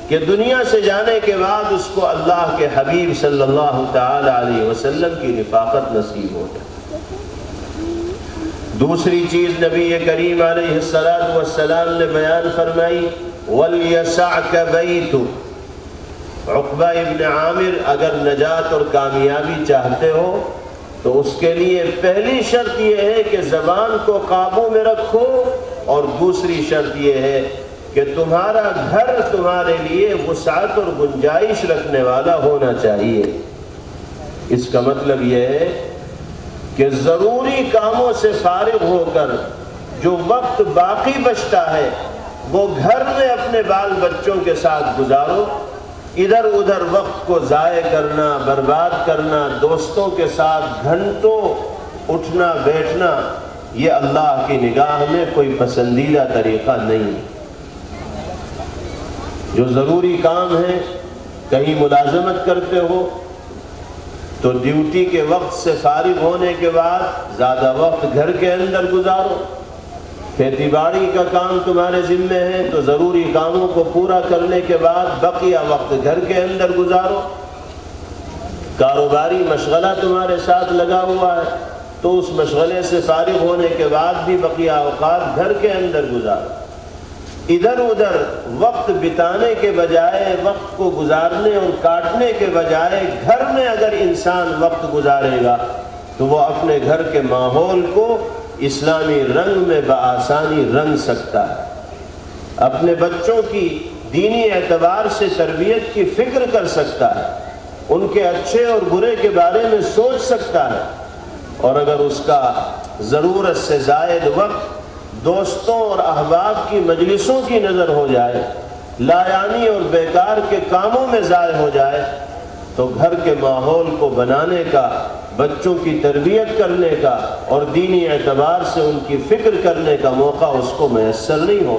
کہ دنیا سے جانے کے بعد اس کو اللہ کے حبیب صلی اللہ تعالی علیہ وسلم کی رفاقت نصیب ہو جائے۔ دوسری چیز نبی کریم علیہ السلام نے بیان فرمائی وَلْيَسَعْكَ بَيْتُ، عقبہ ابن عامر اگر نجات اور کامیابی چاہتے ہو تو اس کے لیے پہلی شرط یہ ہے کہ زبان کو قابو میں رکھو، اور دوسری شرط یہ ہے کہ تمہارا گھر تمہارے لیے وسعت اور گنجائش رکھنے والا ہونا چاہیے۔ اس کا مطلب یہ ہے کہ ضروری کاموں سے فارغ ہو کر جو وقت باقی بچتا ہے وہ گھر میں اپنے بال بچوں کے ساتھ گزارو۔ ادھر ادھر وقت کو ضائع کرنا، برباد کرنا، دوستوں کے ساتھ گھنٹوں اٹھنا بیٹھنا، یہ اللہ کی نگاہ میں کوئی پسندیدہ طریقہ نہیں۔ جو ضروری کام ہے، کہیں ملازمت کرتے ہو تو ڈیوٹی کے وقت سے فارغ ہونے کے بعد زیادہ وقت گھر کے اندر گزارو۔ کھیتی باڑی کا کام تمہارے ذمے ہے تو ضروری کاموں کو پورا کرنے کے بعد بقیہ وقت گھر کے اندر گزارو۔ کاروباری مشغلہ تمہارے ساتھ لگا ہوا ہے تو اس مشغلے سے فارغ ہونے کے بعد بھی بقیہ اوقات گھر کے اندر گزارو۔ ادھر ادھر وقت بتانے کے بجائے، وقت کو گزارنے اور کاٹنے کے بجائے گھر میں اگر انسان وقت گزارے گا تو وہ اپنے گھر کے ماحول کو اسلامی رنگ میں بآسانی رنگ سکتا ہے، اپنے بچوں کی دینی اعتبار سے تربیت کی فکر کر سکتا ہے، ان کے اچھے اور برے کے بارے میں سوچ سکتا ہے۔ اور اگر اس کا ضرورت سے زائد وقت دوستوں اور احباب کی مجلسوں کی نظر ہو جائے، لایانی اور بیکار کے کاموں میں ضائع ہو جائے، تو گھر کے ماحول کو بنانے کا، بچوں کی تربیت کرنے کا اور دینی اعتبار سے ان کی فکر کرنے کا موقع اس کو میسر نہیں ہو۔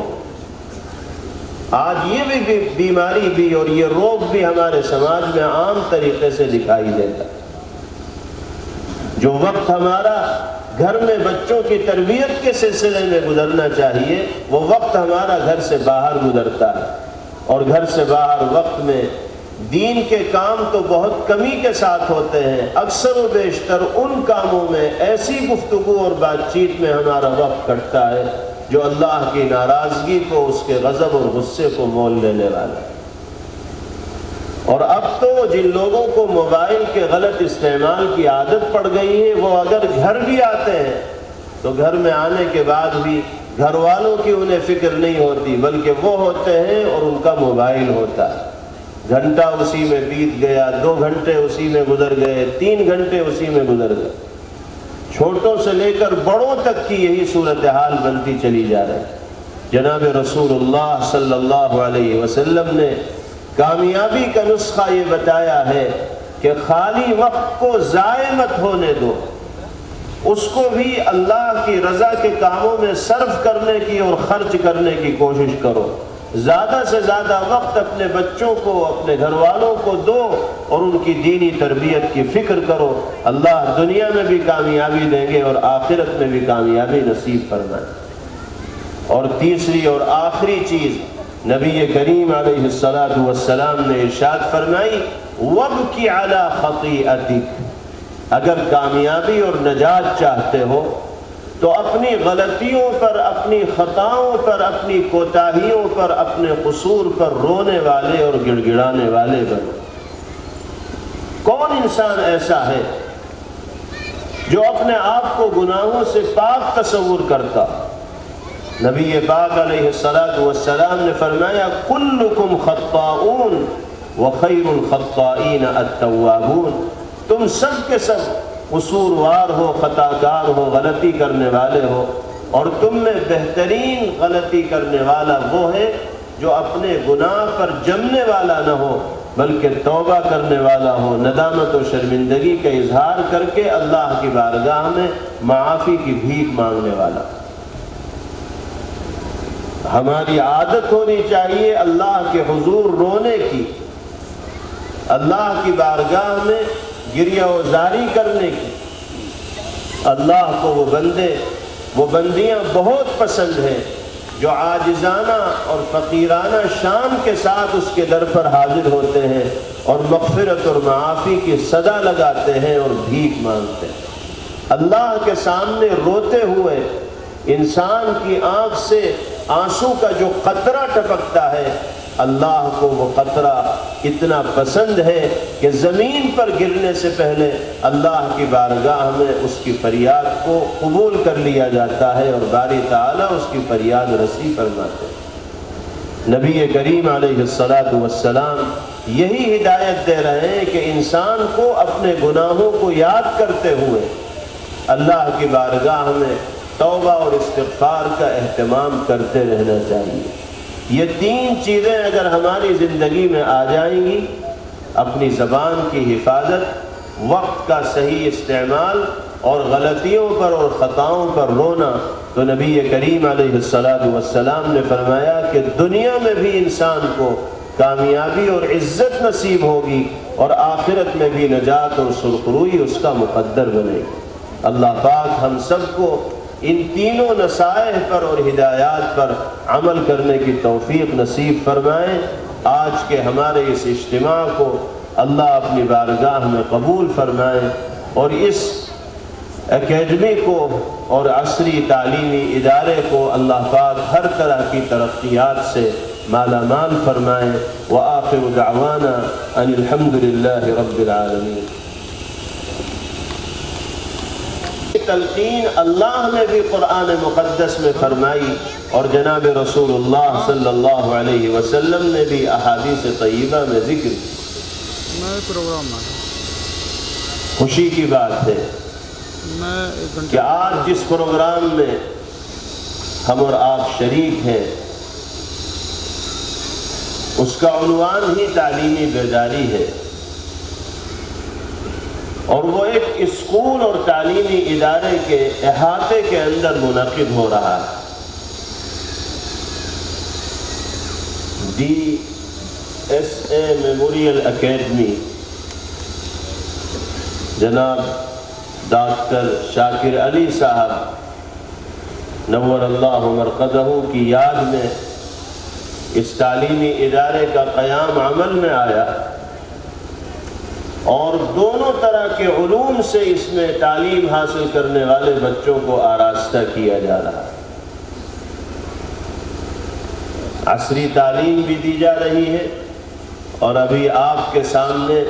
آج یہ بھی بیماری بھی اور یہ روگ بھی ہمارے سماج میں عام طریقے سے دکھائی دیتا ہے۔ جو وقت ہمارا گھر میں بچوں کی تربیت کے سلسلے میں گزرنا چاہیے، وہ وقت ہمارا گھر سے باہر گزرتا ہے، اور گھر سے باہر وقت میں دین کے کام تو بہت کمی کے ساتھ ہوتے ہیں۔ اکثر و بیشتر ان کاموں میں ایسی گفتگو اور بات چیت میں ہمارا وقت کٹتا ہے جو اللہ کی ناراضگی کو، اس کے غضب اور غصے کو مول لینے والا ہے۔ اور اب تو جن لوگوں کو موبائل کے غلط استعمال کی عادت پڑ گئی ہے، وہ اگر گھر بھی آتے ہیں تو گھر میں آنے کے بعد بھی گھر والوں کی انہیں فکر نہیں ہوتی، بلکہ وہ ہوتے ہیں اور ان کا موبائل ہوتا ہے۔ گھنٹہ اسی میں بیت گیا، 2 گھنٹے اسی میں گزر گئے، 3 گھنٹے اسی میں گزر گئے۔ چھوٹوں سے لے کر بڑوں تک کی یہی صورتحال بنتی چلی جا رہی ہے۔ جناب رسول اللہ صلی اللہ علیہ وسلم نے کامیابی کا نسخہ یہ بتایا ہے کہ خالی وقت کو ضائع مت ہونے دو، اس کو بھی اللہ کی رضا کے کاموں میں صرف کرنے کی اور خرچ کرنے کی کوشش کرو۔ زیادہ سے زیادہ وقت اپنے بچوں کو، اپنے گھر والوں کو دو اور ان کی دینی تربیت کی فکر کرو۔ اللہ دنیا میں بھی کامیابی دیں گے اور آخرت میں بھی کامیابی نصیب فرمائے۔ اور تیسری اور آخری چیز نبی کریم علیہ السلام نے ارشاد فرمائی، وَابْكِ عَلَى خَطِيئَتِكَ، اگر کامیابی اور نجات چاہتے ہو تو اپنی غلطیوں پر، اپنی خطاؤں پر، اپنی کوتاہیوں پر، اپنے قصور پر رونے والے اور گڑ گڑانے والے بنو۔ کون انسان ایسا ہے جو اپنے آپ کو گناہوں سے پاک تصور کرتا؟ نبی پاک علیہ السلام نے فرمایا، کلکم خطاؤون وخیر الخطائین التوابون، تم سب کے سب قصوروار ہو، خطا کار ہو، غلطی کرنے والے ہو، اور تم میں بہترین غلطی کرنے والا وہ ہے جو اپنے گناہ پر جمنے والا نہ ہو بلکہ توبہ کرنے والا ہو، ندامت و شرمندگی کا اظہار کر کے اللہ کی بارگاہ میں معافی کی بھیک مانگنے والا۔ ہماری عادت ہونی چاہیے اللہ کے حضور رونے کی، اللہ کی بارگاہ میں گریہ و زاری کرنے کی۔ اللہ کو وہ بندیاں بہت پسند ہیں جو عاجزانہ اور فقیرانہ شان کے ساتھ اس کے در پر حاضر ہوتے ہیں اور مغفرت اور معافی کی صدا لگاتے ہیں اور بھیک مانگتے ہیں۔ اللہ کے سامنے روتے ہوئے انسان کی آنکھ سے آنسو کا جو قطرہ ٹپکتا ہے، اللہ کو وہ قطرہ اتنا پسند ہے کہ زمین پر گرنے سے پہلے اللہ کی بارگاہ میں اس کی فریاد کو قبول کر لیا جاتا ہے اور باری تعالیٰ اس کی فریاد رسی فرماتے ہیں۔ نبی کریم علیہ السلام یہی ہدایت دے رہے ہیں کہ انسان کو اپنے گناہوں کو یاد کرتے ہوئے اللہ کی بارگاہ میں توبہ اور استغفار کا اہتمام کرتے رہنا چاہیے۔ یہ تین چیزیں اگر ہماری زندگی میں آ جائیں گی، اپنی زبان کی حفاظت، وقت کا صحیح استعمال اور غلطیوں پر اور خطاؤں پر رونا، تو نبی کریم علیہ السلام نے فرمایا کہ دنیا میں بھی انسان کو کامیابی اور عزت نصیب ہوگی اور آخرت میں بھی نجات اور سرخروئی اس کا مقدر بنے گی۔ اللہ پاک ہم سب کو ان تینوں نصائح پر اور ہدایات پر عمل کرنے کی توفیق نصیب فرمائیں۔ آج کے ہمارے اس اجتماع کو اللہ اپنی بارگاہ میں قبول فرمائیں اور اس اکیڈمی کو اور عصری تعلیمی ادارے کو اللہ پاک ہر طرح کی ترقیات سے مالا مال فرمائیں۔ وآخر دعوانا ان الحمد للہ رب العالمین۔ تلقین اللہ نے بھی قرآن مقدس میں فرمائی اور جناب رسول اللہ صلی اللہ علیہ وسلم نے بھی احادیث طیبہ میں ذکر کی۔ خوشی کی بات ہے کہ آج جس پروگرام میں ہم اور آپ شریک ہیں اس کا عنوان ہی تعلیمی بیداری ہے، اور وہ ایک اسکول اور تعلیمی ادارے کے احاطے کے اندر منعقد ہو رہا ہے۔ DSA میموریل اکیڈمی جناب ڈاکٹر شاکر علی صاحب نور اللہ مرقدہ کی یاد میں اس تعلیمی ادارے کا قیام عمل میں آیا، اور دونوں طرح کے علوم سے اس میں تعلیم حاصل کرنے والے بچوں کو آراستہ کیا جا رہا ہے۔ عصری تعلیم بھی دی جا رہی ہے، اور ابھی آپ کے سامنے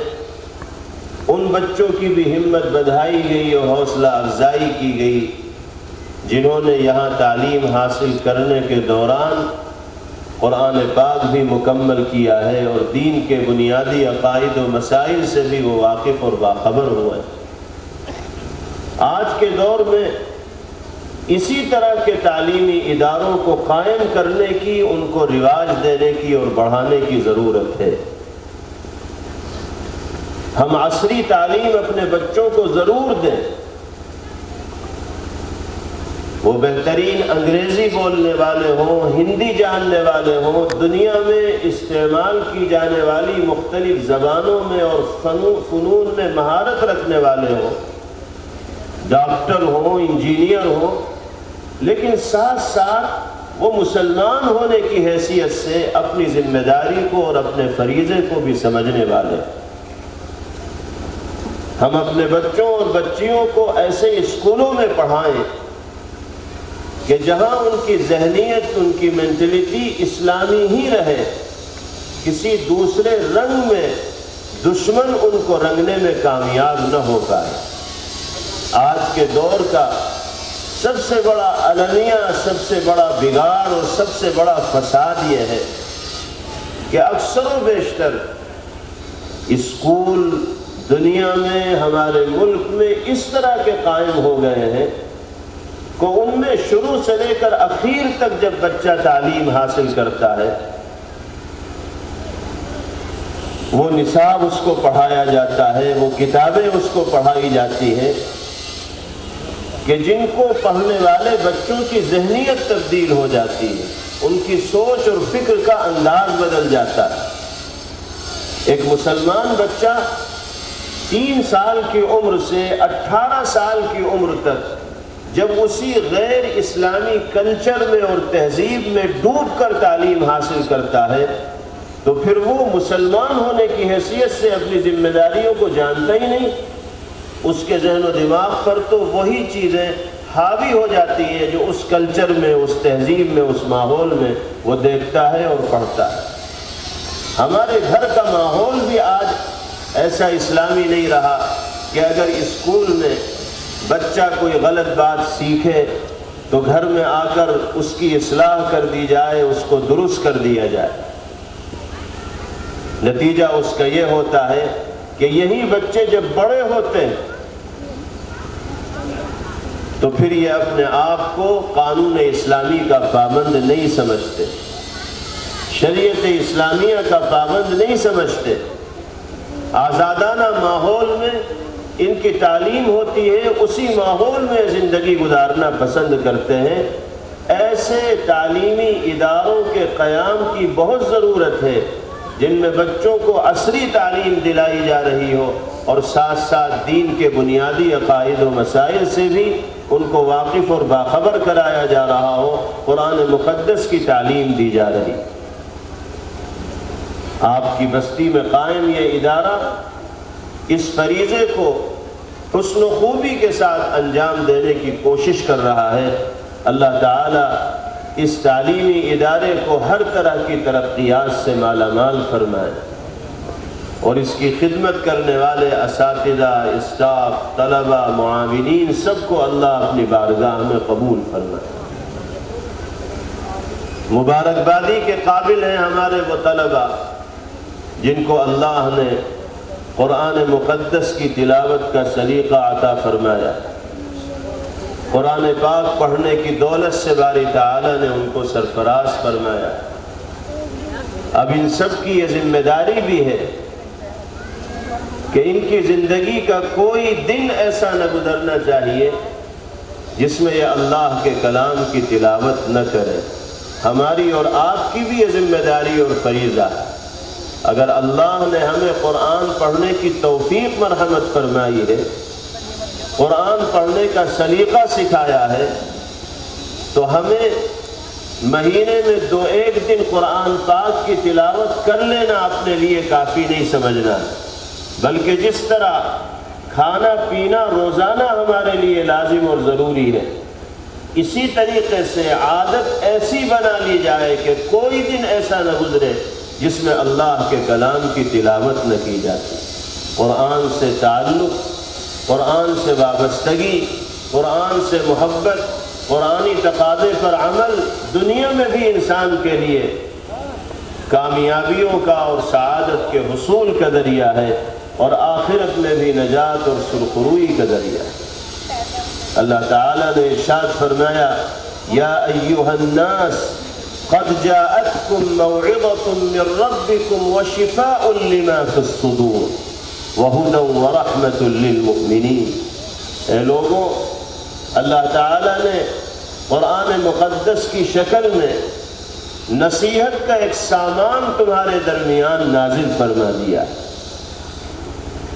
ان بچوں کی بھی ہمت بڑھائی گئی اور حوصلہ افزائی کی گئی جنہوں نے یہاں تعلیم حاصل کرنے کے دوران قرآن پاک بھی مکمل کیا ہے اور دین کے بنیادی عقائد و مسائل سے بھی وہ واقف اور باخبر ہوئے۔ آج کے دور میں اسی طرح کے تعلیمی اداروں کو قائم کرنے کی، ان کو رواج دینے کی اور بڑھانے کی ضرورت ہے۔ ہم عصری تعلیم اپنے بچوں کو ضرور دیں، وہ بہترین انگریزی بولنے والے ہوں، ہندی جاننے والے ہوں، دنیا میں استعمال کی جانے والی مختلف زبانوں میں اور فنون میں مہارت رکھنے والے ہوں، ڈاکٹر ہوں، انجینئر ہوں، لیکن ساتھ ساتھ وہ مسلمان ہونے کی حیثیت سے اپنی ذمہ داری کو اور اپنے فریضے کو بھی سمجھنے والے۔ ہم اپنے بچوں اور بچیوں کو ایسے اسکولوں میں پڑھائیں کہ جہاں ان کی ذہنیت، ان کی مینٹلٹی اسلامی ہی رہے، کسی دوسرے رنگ میں دشمن ان کو رنگنے میں کامیاب نہ ہو پائے۔ آج کے دور کا سب سے بڑا المیہ، سب سے بڑا بگاڑ اور سب سے بڑا فساد یہ ہے کہ اکثر و بیشتر اسکول دنیا میں، ہمارے ملک میں اس طرح کے قائم ہو گئے ہیں کہ ان میں شروع سے لے کر اخیر تک جب بچہ تعلیم حاصل کرتا ہے وہ نصاب اس کو پڑھایا جاتا ہے، وہ کتابیں اس کو پڑھائی جاتی ہیں کہ جن کو پڑھنے والے بچوں کی ذہنیت تبدیل ہو جاتی ہے، ان کی سوچ اور فکر کا انداز بدل جاتا ہے۔ ایک مسلمان بچہ 3 سال کی عمر سے 18 سال کی عمر تک جب اسی غیر اسلامی کلچر میں اور تہذیب میں ڈوب کر تعلیم حاصل کرتا ہے تو پھر وہ مسلمان ہونے کی حیثیت سے اپنی ذمہ داریوں کو جانتا ہی نہیں۔ اس کے ذہن و دماغ پر تو وہی چیزیں حاوی ہو جاتی ہیں جو اس کلچر میں، اس تہذیب میں، اس ماحول میں وہ دیکھتا ہے اور پڑھتا ہے۔ ہمارے گھر کا ماحول بھی آج ایسا اسلامی نہیں رہا کہ اگر اسکول میں بچہ کوئی غلط بات سیکھے تو گھر میں آ کر اس کی اصلاح کر دی جائے، اس کو درست کر دیا جائے۔ نتیجہ اس کا یہ ہوتا ہے کہ یہی بچے جب بڑے ہوتے ہیں تو پھر یہ اپنے آپ کو قانون اسلامی کا پابند نہیں سمجھتے، شریعت اسلامیہ کا پابند نہیں سمجھتے۔ آزادانہ ماحول میں ان کی تعلیم ہوتی ہے، اسی ماحول میں زندگی گزارنا پسند کرتے ہیں۔ ایسے تعلیمی اداروں کے قیام کی بہت ضرورت ہے جن میں بچوں کو عصری تعلیم دلائی جا رہی ہو اور ساتھ ساتھ دین کے بنیادی عقائد و مسائل سے بھی ان کو واقف اور باخبر کرایا جا رہا ہو، قرآن مقدس کی تعلیم دی جا رہی۔ آپ کی بستی میں قائم یہ ادارہ اس فریضے کو حسن و خوبی کے ساتھ انجام دینے کی کوشش کر رہا ہے۔ اللہ تعالیٰ اس تعلیمی ادارے کو ہر طرح کی ترقیات سے مالا مال فرمائے، اور اس کی خدمت کرنے والے اساتذہ، اسٹاف، طلبہ، معاونین سب کو اللہ اپنی بارگاہ میں قبول فرمائے۔ مبارکبادی کے قابل ہیں ہمارے وہ طلبہ جن کو اللہ نے قرآن مقدس کی تلاوت کا سلیقہ عطا فرمایا، قرآن پاک پڑھنے کی دولت سے باری تعالیٰ نے ان کو سرفراز فرمایا۔ اب ان سب کی یہ ذمہ داری بھی ہے کہ ان کی زندگی کا کوئی دن ایسا نہ گزرنا چاہیے جس میں یہ اللہ کے کلام کی تلاوت نہ کرے۔ ہماری اور آپ کی بھی یہ ذمہ داری اور فریضہ ہے۔ اگر اللہ نے ہمیں قرآن پڑھنے کی توفیق مرحمت فرمائی ہے، قرآن پڑھنے کا سلیقہ سکھایا ہے، تو ہمیں مہینے میں 2-1 دن قرآن پاک کی تلاوت کر لینا اپنے لیے کافی نہیں سمجھنا، بلکہ جس طرح کھانا پینا روزانہ ہمارے لیے لازم اور ضروری ہے، اسی طریقے سے عادت ایسی بنا لی جائے کہ کوئی دن ایسا نہ گزرے جس میں اللہ کے کلام کی تلاوت نہ کی جاتی۔ قرآن سے تعلق، قرآن سے وابستگی، قرآن سے محبت، قرآنی تقاضے پر عمل دنیا میں بھی انسان کے لیے کامیابیوں کا اور سعادت کے حصول کا ذریعہ ہے، اور آخرت میں بھی نجات اور سرخروئی کا ذریعہ ہے۔ اللہ تعالیٰ نے ارشاد فرمایا، یا ایھا الناس قد جاءتکم موعظۃ من ربکم وشفاء لما فی الصدور وہدی ورحمۃ للمؤمنین۔ اے لوگوں، اللہ تعالیٰ نے قرآن مقدس کی شکل میں نصیحت کا ایک سامان تمہارے درمیان نازل فرما دیا۔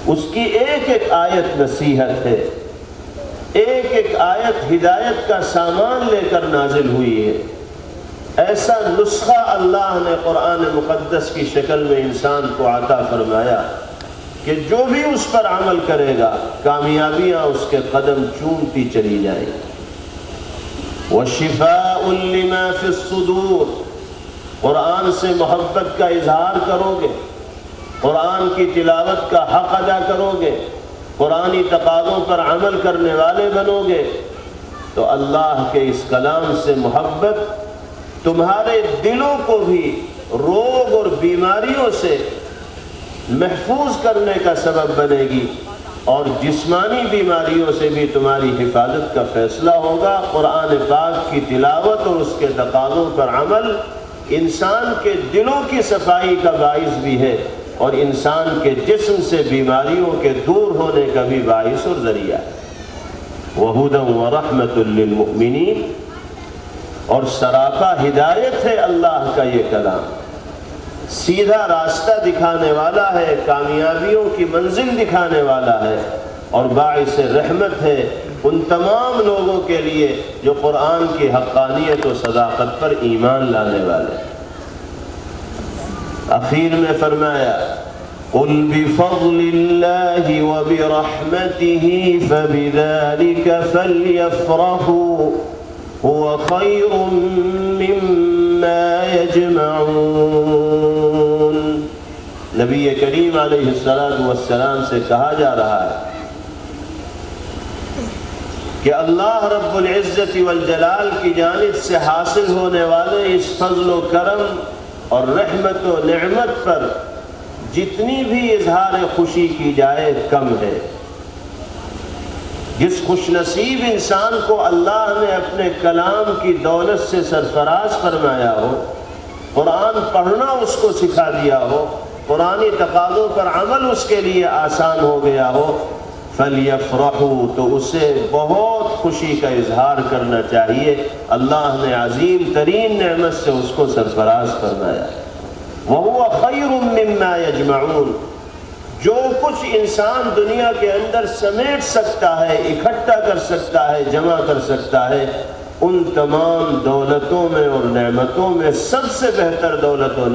اس کی ایک ایک آیت نصیحت ہے، ایک ایک آیت ہدایت کا سامان لے کر نازل ہوئی ہے۔ ایسا نسخہ اللہ نے قرآن مقدس کی شکل میں انسان کو عطا فرمایا کہ جو بھی اس پر عمل کرے گا کامیابیاں اس کے قدم چومتی چلی جائیں۔ وَشِفَاءٌ لِمَا فِي الصُّدُورِ، قرآن سے محبت کا اظہار کرو گے، قرآن کی تلاوت کا حق ادا کرو گے، قرآنی تقاضوں پر عمل کرنے والے بنو گے، تو اللہ کے اس کلام سے محبت تمہارے دلوں کو بھی روگ اور بیماریوں سے محفوظ کرنے کا سبب بنے گی، اور جسمانی بیماریوں سے بھی تمہاری حفاظت کا فیصلہ ہوگا۔ قرآن پاک کی تلاوت اور اس کے تقاضوں پر عمل انسان کے دلوں کی صفائی کا باعث بھی ہے، اور انسان کے جسم سے بیماریوں کے دور ہونے کا بھی باعث اور ذریعہ ہے۔ وَهُدًى وَرَحْمَةٌ لِّلْمُؤْمِنِينَ، اور سراپا ہدایت ہے اللہ کا یہ کلام، سیدھا راستہ دکھانے والا ہے، کامیابیوں کی منزل دکھانے والا ہے، اور باعث رحمت ہے ان تمام لوگوں کے لیے جو قرآن کی حقانیت و صداقت پر ایمان لانے والے۔ اخیر میں فرمایا، قُلْ بِفَضْلِ اللَّهِ وَبِرَحْمَتِهِ فَبِذَلِكَ فَلْيَفْرَحُوا هُوَ خَيْرٌ مِّمَّا يَجْمَعُونَ۔ نبی کریم علیہ السلام سے کہا جا رہا ہے کہ اللہ رب العزت والجلال کی جانب سے حاصل ہونے والے اس فضل و کرم اور رحمت و نعمت پر جتنی بھی اظہار خوشی کی جائے کم ہے۔ جس خوش نصیب انسان کو اللہ نے اپنے کلام کی دولت سے سرفراز فرمایا ہو، قرآن پڑھنا اس کو سکھا دیا ہو، قرآنی تقاضوں پر عمل اس کے لیے آسان ہو گیا ہو، فَلْيَفْرَحُوا، تو اسے بہت خوشی کا اظہار کرنا چاہیے۔ اللہ نے عظیم ترین نعمت سے اس کو سرفراز فرمایا۔ وَهُوَ خَيْرٌ مِّمَّا يَجْمَعُونَ، جو کچھ انسان دنیا کے اندر سمیٹ سکتا ہے، اکٹھا کر سکتا ہے، جمع کر سکتا ہے، ان تمام دولتوں میں اور نعمتوں میں سب سے بہتر دولت و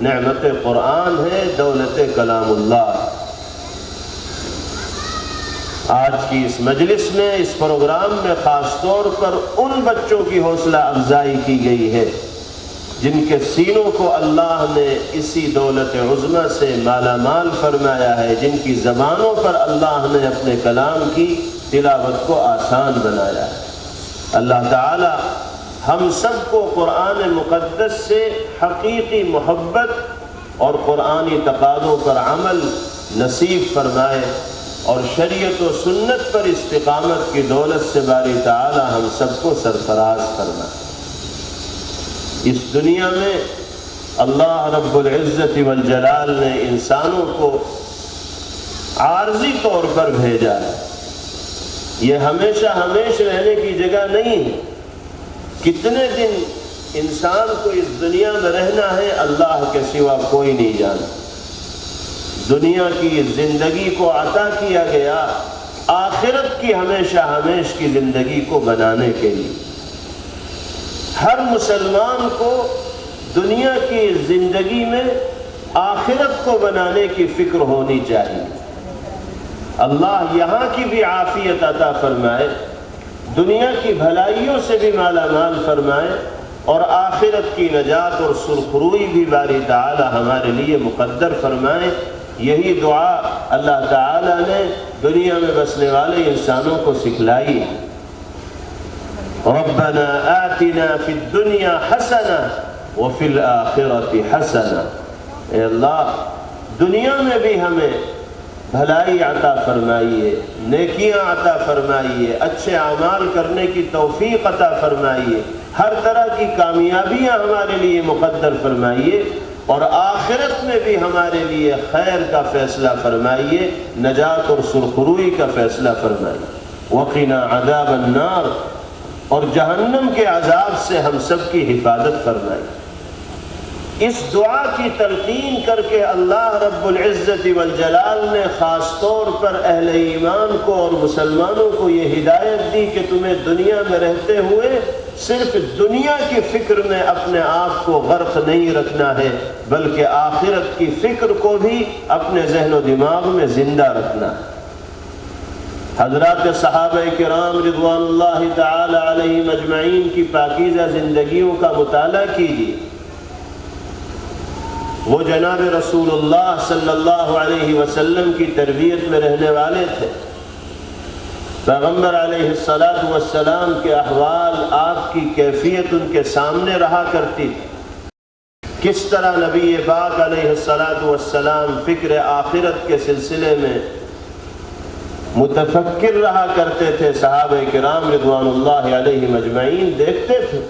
نعمت قرآن ہے، دولت کلام اللہ۔ آج کی اس مجلس میں، اس پروگرام میں خاص طور پر ان بچوں کی حوصلہ افزائی کی گئی ہے جن کے سینوں کو اللہ نے اسی دولت عظمیٰ سے مالا مال فرمایا ہے، جن کی زبانوں پر اللہ نے اپنے کلام کی تلاوت کو آسان بنایا ہے۔ اللہ تعالی ہم سب کو قرآن مقدس سے حقیقی محبت اور قرآنی تقاضوں پر عمل نصیب فرمائے، اور شریعت و سنت پر استقامت کی دولت سے باری تعالی ہم سب کو سرفراز فرمائے۔ اس دنیا میں اللہ رب العزت والجلال نے انسانوں کو عارضی طور پر بھیجا ہے، یہ ہمیشہ رہنے کی جگہ نہیں ہے۔ کتنے دن انسان کو اس دنیا میں رہنا ہے اللہ کے سوا کوئی نہیں جانتا۔ دنیا کی زندگی کو عطا کیا گیا آخرت کی ہمیشہ کی زندگی کو بنانے کے لیے۔ ہر مسلمان کو دنیا کی زندگی میں آخرت کو بنانے کی فکر ہونی چاہیے۔ اللہ یہاں کی بھی عافیت عطا فرمائے، دنیا کی بھلائیوں سے بھی مالا مال فرمائے، اور آخرت کی نجات اور سرخروئی بھی باری تعالی ہمارے لیے مقدر فرمائے۔ یہی دعا اللہ تعالی نے دنیا میں بسنے والے انسانوں کو سکھلائی ہے۔ ربنا آتنا فی الدنیا حسنہ وفی الآخرۃ حسنہ، اے اللہ دنیا میں بھی ہمیں بھلائی عطا فرمائیے، نیکیاں عطا فرمائیے، اچھے اعمال کرنے کی توفیق عطا فرمائیے، ہر طرح کی کامیابیاں ہمارے لیے مقدر فرمائیے، اور آخرت میں بھی ہمارے لیے خیر کا فیصلہ فرمائیے، نجات اور سرخروئی کا فیصلہ فرمائیے۔ وقنا عذاب النار، اور جہنم کے عذاب سے ہم سب کی حفاظت فرمائیے۔ اس دعا کی تلقین کر کے اللہ رب العزت والجلال نے خاص طور پر اہل ایمان کو اور مسلمانوں کو یہ ہدایت دی کہ تمہیں دنیا میں رہتے ہوئے صرف دنیا کی فکر میں اپنے آپ کو غرق نہیں رکھنا ہے، بلکہ آخرت کی فکر کو بھی اپنے ذہن و دماغ میں زندہ رکھنا ہے۔ حضرات صحابہ کرام رضوان اللہ تعالی علیہم اجمعین کی پاکیزہ زندگیوں کا مطالعہ کیجیے۔ وہ جناب رسول اللہ صلی اللہ علیہ وسلم کی تربیت میں رہنے والے تھے۔ پیغمبر علیہ السلام کے احوال، آپ کی کیفیت ان کے سامنے رہا کرتی تھی۔ کس طرح نبی پاک علیہ السلام فکر آخرت کے سلسلے میں متفکر رہا کرتے تھے، صحابہ کرام رضوان اللہ علیہم اجمعین دیکھتے تھے۔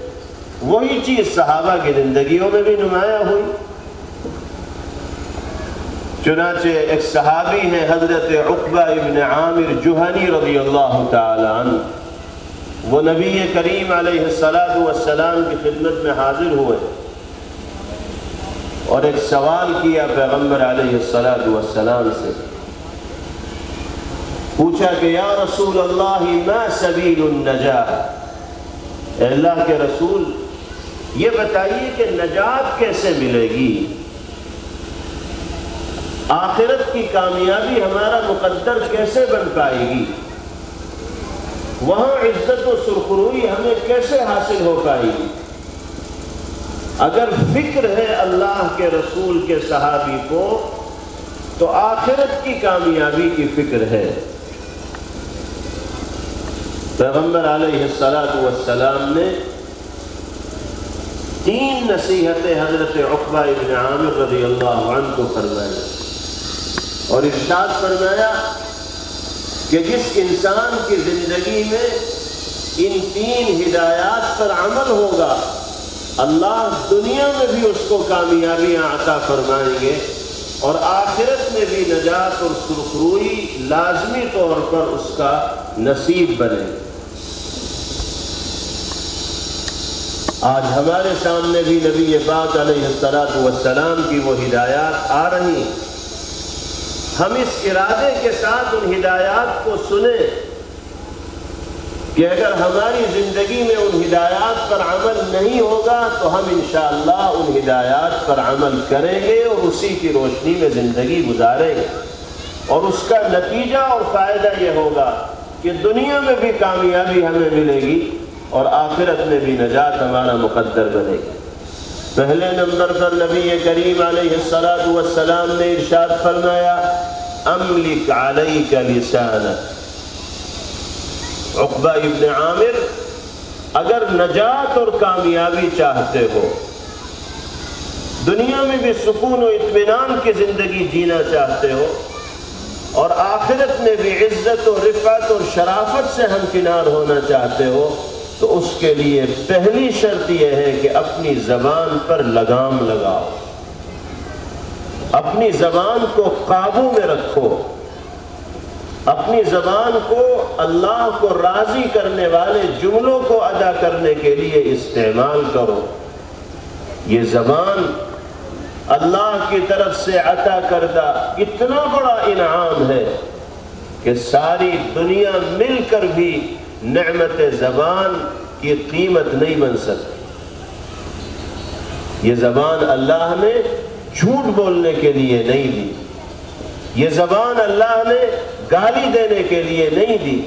وہی چیز صحابہ کی زندگیوں میں بھی نمایاں ہوئی۔ چنانچہ ایک صحابی ہیں حضرت عقبہ ابن عامر جہنی رضی اللہ تعالی عنہ، وہ نبی کریم علیہ السلام کی خدمت میں حاضر ہوئے اور ایک سوال کیا پیغمبر علیہ السلام سے۔ پوچھا کہ یا رسول اللہ ما سبیل النجاہ، اے اللہ کے رسول یہ بتائیے کہ نجات کیسے ملے گی، آخرت کی کامیابی ہمارا مقدر کیسے بن پائے گی، وہاں عزت و سرخروئی ہمیں کیسے حاصل ہو پائے گی۔ اگر فکر ہے اللہ کے رسول کے صحابی کو تو آخرت کی کامیابی کی فکر ہے۔ پیغمبر علیہ السلام نے 3 نصیحتیں حضرت عقبہ ابن عامر رضی اللہ عنہ کو فرمائی، اور ارشاد فرمایا کہ جس انسان کی زندگی میں ان 3 ہدایات پر عمل ہوگا اللہ دنیا میں بھی اس کو کامیابیاں عطا فرمائیں گے اور آخرت میں بھی نجات اور سرخروئی لازمی طور پر اس کا نصیب بنے. آج ہمارے سامنے بھی نبی پاک علیہ السلام کی وہ ہدایات آ رہی ہیں. ہم اس ارادے کے ساتھ ان ہدایات کو سنیں کہ اگر ہماری زندگی میں ان ہدایات پر عمل نہیں ہوگا تو ہم انشاءاللہ ان ہدایات پر عمل کریں گے اور اسی کی روشنی میں زندگی گزاریں گے، اور اس کا نتیجہ اور فائدہ یہ ہوگا کہ دنیا میں بھی کامیابی ہمیں ملے گی اور آخرت میں بھی نجات ہمارا مقدر بنے گی. پہلے نمبر پر نبی کریم علیہ السلام نے ارشاد فرمایا املک علیک لسانک. عقبہ ابن عامر، اگر نجات اور کامیابی چاہتے ہو، دنیا میں بھی سکون و اطمینان کی زندگی جینا چاہتے ہو اور آخرت میں بھی عزت و رفعت اور شرافت سے ہمکنار ہونا چاہتے ہو، تو اس کے لیے پہلی شرط یہ ہے کہ اپنی زبان پر لگام لگاؤ، اپنی زبان کو قابو میں رکھو، اپنی زبان کو اللہ کو راضی کرنے والے جملوں کو ادا کرنے کے لیے استعمال کرو. یہ زبان اللہ کی طرف سے عطا کردہ اتنا بڑا انعام ہے کہ ساری دنیا مل کر بھی نعمت زبان کی قیمت نہیں بن سکتی. یہ زبان اللہ نے جھوٹ بولنے کے لیے نہیں دی، یہ زبان اللہ نے گالی دینے کے لیے نہیں دی،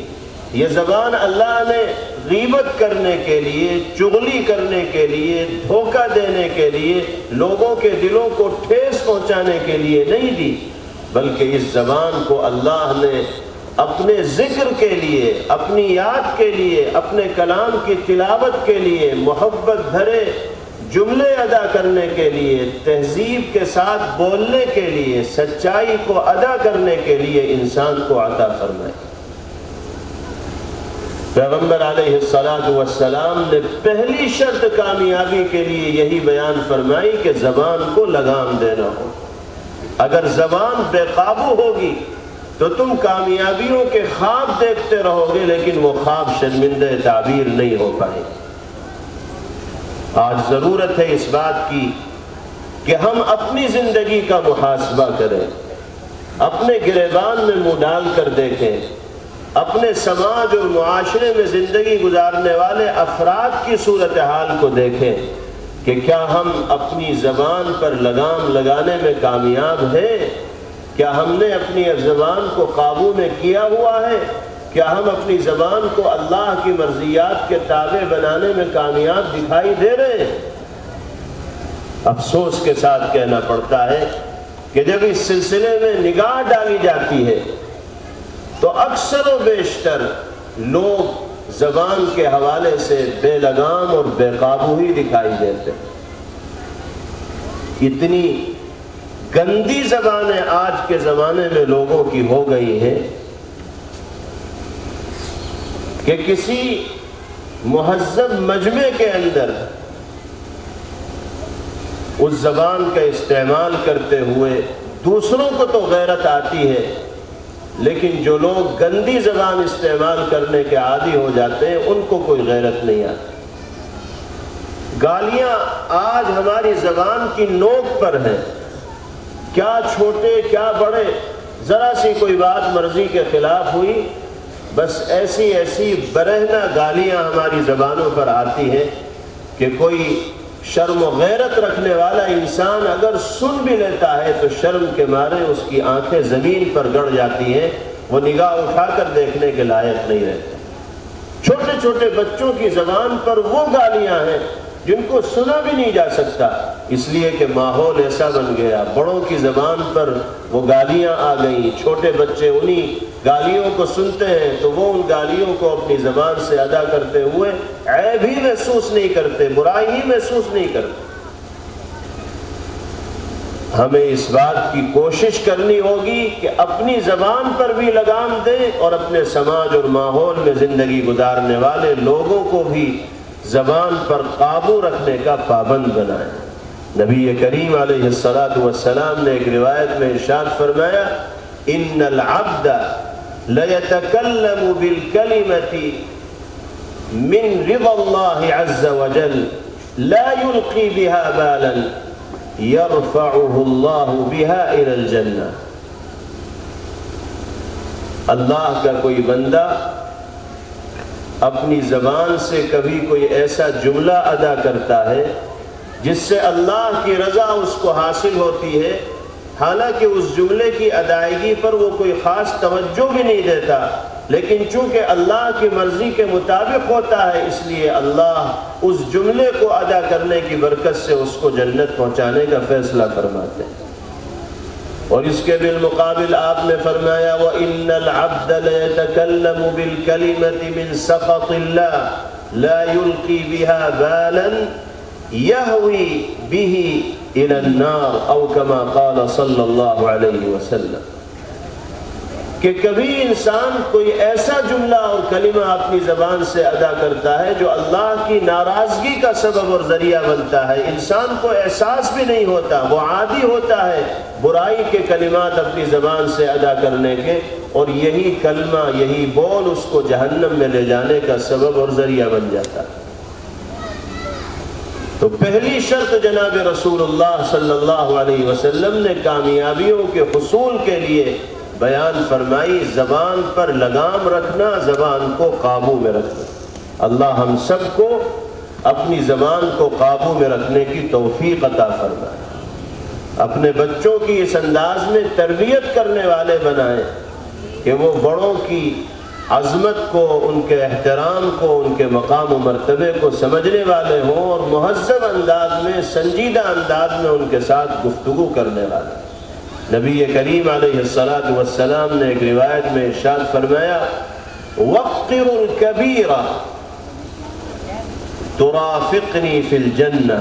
یہ زبان اللہ نے غیبت کرنے کے لیے، چغلی کرنے کے لیے، دھوکہ دینے کے لیے، لوگوں کے دلوں کو ٹھیس پہنچانے کے لیے نہیں دی، بلکہ اس زبان کو اللہ نے اپنے ذکر کے لیے، اپنی یاد کے لیے، اپنے کلام کی تلاوت کے لیے، محبت بھرے جملے ادا کرنے کے لیے، تہذیب کے ساتھ بولنے کے لیے، سچائی کو ادا کرنے کے لیے انسان کو عطا فرمائے. پیغمبر علیہ السلام نے پہلی شرط کامیابی کے لیے یہی بیان فرمائی کہ زبان کو لگام دینا ہو. اگر زبان بے قابو ہوگی تو تم کامیابیوں کے خواب دیکھتے رہو گے لیکن وہ خواب شرمندہ تعبیر نہیں ہو پائے. آج ضرورت ہے اس بات کی کہ ہم اپنی زندگی کا محاسبہ کریں، اپنے گریبان میں منہ ڈال کر دیکھیں، اپنے سماج اور معاشرے میں زندگی گزارنے والے افراد کی صورتحال کو دیکھیں کہ کیا ہم اپنی زبان پر لگام لگانے میں کامیاب ہیں؟ کیا ہم نے اپنی زبان کو قابو میں کیا ہوا ہے؟ کیا ہم اپنی زبان کو اللہ کی مرضیات کے تابع بنانے میں کامیاب دکھائی دے رہے ہیں؟ افسوس کے ساتھ کہنا پڑتا ہے کہ جب اس سلسلے میں نگاہ ڈالی جاتی ہے تو اکثر و بیشتر لوگ زبان کے حوالے سے بے لگام اور بے قابو ہی دکھائی دیتے ہیں. اتنی گندی زبانیں آج کے زمانے میں لوگوں کی ہو گئی ہیں کہ کسی مہذب مجمع کے اندر اس زبان کا استعمال کرتے ہوئے دوسروں کو تو غیرت آتی ہے، لیکن جو لوگ گندی زبان استعمال کرنے کے عادی ہو جاتے ہیں ان کو کوئی غیرت نہیں آتی. گالیاں آج ہماری زبان کی نوک پر ہیں، کیا چھوٹے کیا بڑے، ذرا سی کوئی بات مرضی کے خلاف ہوئی بس ایسی ایسی برہنہ گالیاں ہماری زبانوں پر آتی ہیں کہ کوئی شرم و غیرت رکھنے والا انسان اگر سن بھی لیتا ہے تو شرم کے مارے اس کی آنکھیں زمین پر گڑ جاتی ہیں، وہ نگاہ اٹھا کر دیکھنے کے لائق نہیں رہتے. چھوٹے چھوٹے بچوں کی زبان پر وہ گالیاں ہیں جن کو سنا بھی نہیں جا سکتا، اس لیے کہ ماحول ایسا بن گیا. بڑوں کی زبان پر وہ گالیاں آ گئیں، چھوٹے بچے انہی گالیوں کو سنتے ہیں تو وہ ان گالیوں کو اپنی زبان سے ادا کرتے ہوئے عیب ہی محسوس نہیں کرتے، برائی ہی محسوس نہیں کرتے. ہمیں اس بات کی کوشش کرنی ہوگی کہ اپنی زبان پر بھی لگام دیں اور اپنے سماج اور ماحول میں زندگی گزارنے والے لوگوں کو بھی زبان پر قابو رکھنے کا پابند بنائیں۔ نبی کریم علیہ الصلاۃ والسلام نے ایک روایت میں ارشاد فرمایا، ان العبد لیتکلم بالکلمۃ من رضا اللہ عز وجل لا یلقی بها بالا یرفعہ اللہ بها الى الجنہ۔ اللہ کا کوئی بندہ اپنی زبان سے کبھی کوئی ایسا جملہ ادا کرتا ہے جس سے اللہ کی رضا اس کو حاصل ہوتی ہے، حالانکہ اس جملے کی ادائیگی پر وہ کوئی خاص توجہ بھی نہیں دیتا، لیکن چونکہ اللہ کی مرضی کے مطابق ہوتا ہے، اس لیے اللہ اس جملے کو ادا کرنے کی برکت سے اس کو جنت پہنچانے کا فیصلہ فرماتے ہیں۔ اور اس کے بالمقابل آپ نے فرمایا، وَإِنَّ الْعَبْدَ لَيَتَكَلَّمُ بِالْكَلِمَةِ مِنْ سَخَطِ اللَّهِ لَا يُلْقِي بِهَا بَالًا يَهْوِي بِهِ إِلَى النَّارِ أَوْ كَمَا قَالَ صلی اللہ علیہ وسلم، کہ کبھی انسان کوئی ایسا جملہ اور کلمہ اپنی زبان سے ادا کرتا ہے جو اللہ کی ناراضگی کا سبب اور ذریعہ بنتا ہے، انسان کو احساس بھی نہیں ہوتا، وہ عادی ہوتا ہے برائی کے کلمات اپنی زبان سے ادا کرنے کے، اور یہی کلمہ، یہی بول اس کو جہنم میں لے جانے کا سبب اور ذریعہ بن جاتا ہے۔ تو پہلی شرط جناب رسول اللہ صلی اللہ علیہ وسلم نے کامیابیوں کے حصول کے لیے بیان فرمائی، زبان پر لگام رکھنا، زبان کو قابو میں رکھنا۔ اللہ ہم سب کو اپنی زبان کو قابو میں رکھنے کی توفیق عطا فرمائے، اپنے بچوں کی اس انداز میں تربیت کرنے والے بنائیں کہ وہ بڑوں کی عظمت کو، ان کے احترام کو، ان کے مقام و مرتبے کو سمجھنے والے ہوں، اور مہذب انداز میں، سنجیدہ انداز میں ان کے ساتھ گفتگو کرنے والے۔ نبی کریم علیہ الصلاۃ والسلام نے ایک روایت میں ارشاد فرمایا، وقر الکبیر ترافقنی فی الجنہ،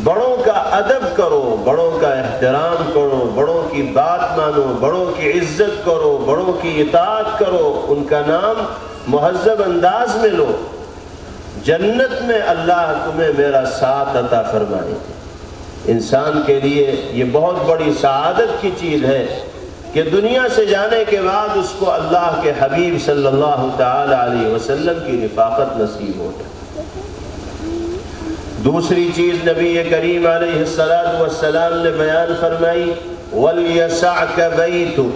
بڑوں کا ادب کرو، بڑوں کا احترام کرو، بڑوں کی بات مانو، بڑوں کی عزت کرو، بڑوں کی اطاعت کرو، ان کا نام مہذب انداز میں لو، جنت میں اللہ تمہیں میرا ساتھ عطا فرمائے۔ انسان کے لیے یہ بہت بڑی سعادت کی چیز ہے کہ دنیا سے جانے کے بعد اس کو اللہ کے حبیب صلی اللہ تعالی علیہ وسلم کی رفاقت نصیب ہو جائے۔ دوسری چیز نبی کریم علیہ الصلاۃ والسلام نے بیان فرمائی، وَلْيَسَعْكَ بَيْتُكَ،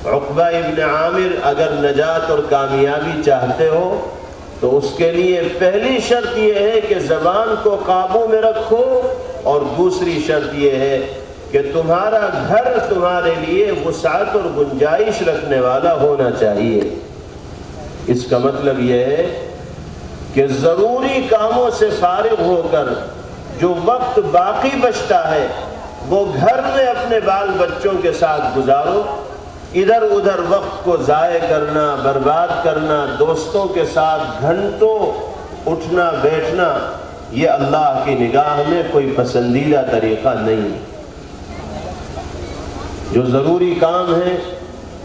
عقبہ ابن عامر اگر نجات اور کامیابی چاہتے ہو تو اس کے لیے پہلی شرط یہ ہے کہ زبان کو قابو میں رکھو، اور دوسری شرط یہ ہے کہ تمہارا گھر تمہارے لیے وسعت اور گنجائش رکھنے والا ہونا چاہیے۔ اس کا مطلب یہ ہے کہ ضروری کاموں سے فارغ ہو کر جو وقت باقی بچتا ہے وہ گھر میں اپنے بال بچوں کے ساتھ گزارو، ادھر ادھر وقت کو ضائع کرنا، برباد کرنا، دوستوں کے ساتھ گھنٹوں اٹھنا بیٹھنا، یہ اللہ کی نگاہ میں کوئی پسندیدہ طریقہ نہیں۔ جو ضروری کام ہے،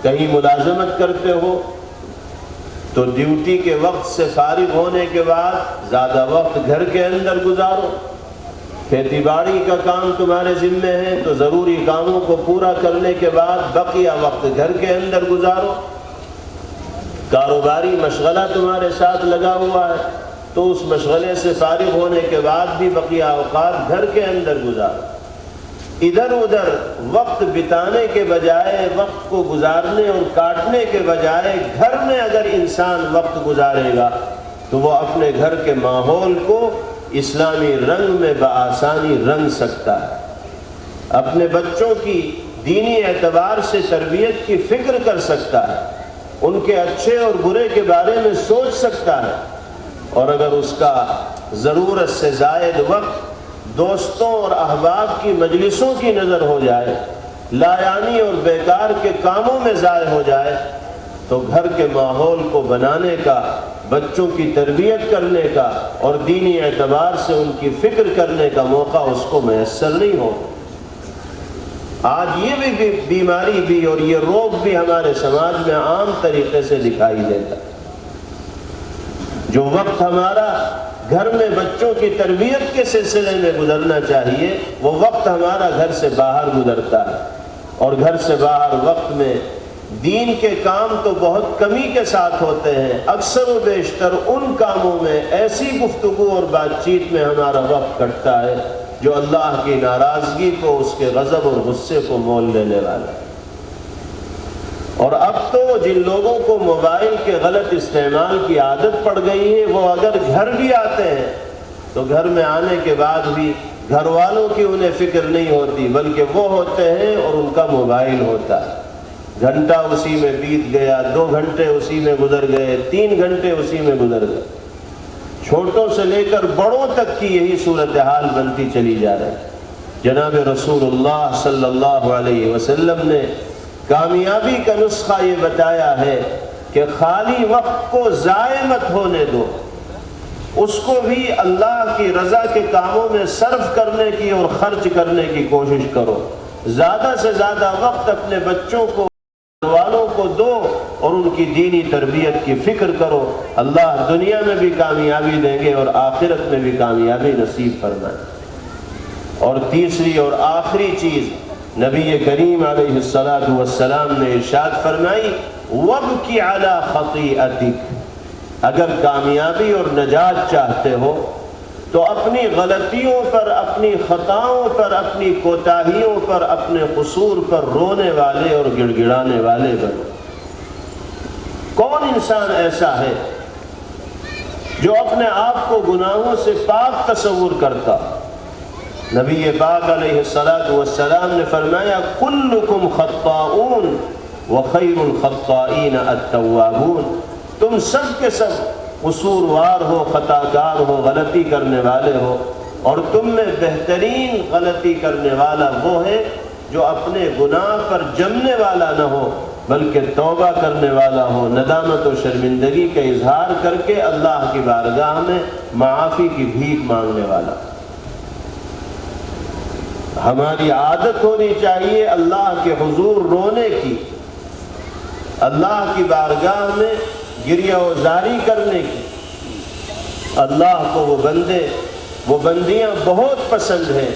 کہیں ملازمت کرتے ہو تو ڈیوٹی کے وقت سے فارغ ہونے کے بعد زیادہ وقت گھر کے اندر گزارو، کھیتی باڑی کا کام تمہارے ذمے ہے تو ضروری کاموں کو پورا کرنے کے بعد بقیہ وقت گھر کے اندر گزارو، کاروباری مشغلہ تمہارے ساتھ لگا ہوا ہے تو اس مشغلے سے فارغ ہونے کے بعد بھی بقیہ اوقات گھر کے اندر گزارو۔ ادھر ادھر وقت بتانے کے بجائے، وقت کو گزارنے اور کاٹنے کے بجائے گھر میں اگر انسان وقت گزارے گا تو وہ اپنے گھر کے ماحول کو اسلامی رنگ میں بآسانی رنگ سکتا ہے، اپنے بچوں کی دینی اعتبار سے تربیت کی فکر کر سکتا ہے، ان کے اچھے اور برے کے بارے میں سوچ سکتا ہے، اور اگر اس کا ضرورت سے زائد وقت دوستوں اور احباب کی مجلسوں کی نظر ہو جائے، لایانی اور بیکار کے کاموں میں ضائع ہو جائے، تو گھر کے ماحول کو بنانے کا بچوں کی تربیت کرنے کا اور دینی اعتبار سے ان کی فکر کرنے کا موقع اس کو میسر نہیں ہو۔ آج یہ بھی بیماری بھی اور یہ روگ بھی ہمارے سماج میں عام طریقے سے دکھائی دیتا ہے۔ جو وقت ہمارا گھر میں بچوں کی تربیت کے سلسلے میں گزرنا چاہیے، وہ وقت ہمارا گھر سے باہر گزرتا ہے، اور گھر سے باہر وقت میں دین کے کام تو بہت کمی کے ساتھ ہوتے ہیں، اکثر و بیشتر ان کاموں میں ایسی گفتگو اور بات چیت میں ہمارا وقت کٹتا ہے جو اللہ کی ناراضگی کو، اس کے غضب اور غصے کو مول لینے والا ہے۔ اور اب تو جن لوگوں کو موبائل کے غلط استعمال کی عادت پڑ گئی ہے، وہ اگر گھر بھی آتے ہیں تو گھر میں آنے کے بعد بھی گھر والوں کی انہیں فکر نہیں ہوتی، بلکہ وہ ہوتے ہیں اور ان کا موبائل ہوتا ہے۔ گھنٹہ اسی میں بیت گیا، 2 گھنٹے اسی میں گزر گئے، 3 گھنٹے اسی میں گزر گئے۔ چھوٹوں سے لے کر بڑوں تک کی یہی صورتحال بنتی چلی جا رہی ہے۔ جناب رسول اللہ صلی اللہ علیہ وسلم نے کامیابی کا نسخہ یہ بتایا ہے کہ خالی وقت کو ضائع مت ہونے دو، اس کو بھی اللہ کی رضا کے کاموں میں صرف کرنے کی اور خرچ کرنے کی کوشش کرو۔ زیادہ سے زیادہ وقت اپنے بچوں کو، والوں کو دو اور ان کی دینی تربیت کی فکر کرو۔ اللہ دنیا میں بھی کامیابی دیں گے اور آخرت میں بھی کامیابی نصیب فرمائے۔ اور تیسری اور آخری چیز نبی کریم علیہ السلام نے ارشاد فرمائی، وَابْكِ عَلَى خَطِيئَتِكَ، اگر کامیابی اور نجات چاہتے ہو تو اپنی غلطیوں پر، اپنی خطاؤں پر، اپنی کوتاہیوں پر، اپنے قصور پر رونے والے اور گڑ گڑانے والے بنو۔ کون انسان ایسا ہے جو اپنے آپ کو گناہوں سے پاک تصور کرتا؟ نبی پاک علیہ السلام نے فرمایا، کلکم خطاؤن وخیر الخطائین التوابون، تم سب کے سب قصوروار ہو، خطا کار ہو، غلطی کرنے والے ہو، اور تم میں بہترین غلطی کرنے والا وہ ہے جو اپنے گناہ پر جمنے والا نہ ہو بلکہ توبہ کرنے والا ہو، ندامت و شرمندگی کا اظہار کر کے اللہ کی بارگاہ میں معافی کی بھیک مانگنے والا۔ ہماری عادت ہونی چاہیے اللہ کے حضور رونے کی، اللہ کی بارگاہ میں گریہ و زاری کرنے کی۔ اللہ کو وہ بندیاں بہت پسند ہیں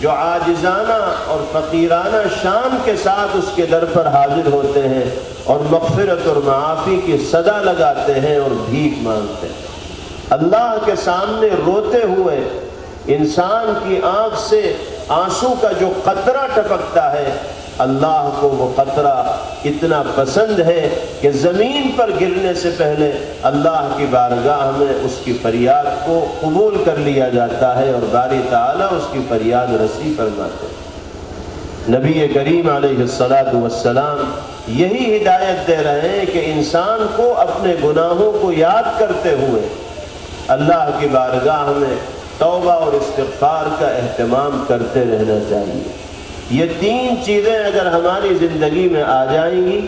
جو عاجزانہ اور فقیرانہ شان کے ساتھ اس کے در پر حاضر ہوتے ہیں اور مغفرت اور معافی کی صدا لگاتے ہیں اور بھیک مانگتے ہیں۔ اللہ کے سامنے روتے ہوئے انسان کی آنکھ سے آنسو کا جو قطرہ ٹپکتا ہے، اللہ کو وہ قطرہ اتنا پسند ہے کہ زمین پر گرنے سے پہلے اللہ کی بارگاہ میں اس کی فریاد کو قبول کر لیا جاتا ہے اور باری تعالیٰ اس کی فریاد رسی فرماتے ہیں۔ نبی کریم علیہ السلام یہی ہدایت دے رہے ہیں کہ انسان کو اپنے گناہوں کو یاد کرتے ہوئے اللہ کی بارگاہ میں توبہ اور استغفار کا اہتمام کرتے رہنا چاہیے۔ یہ 3 چیزیں اگر ہماری زندگی میں آ جائیں گی،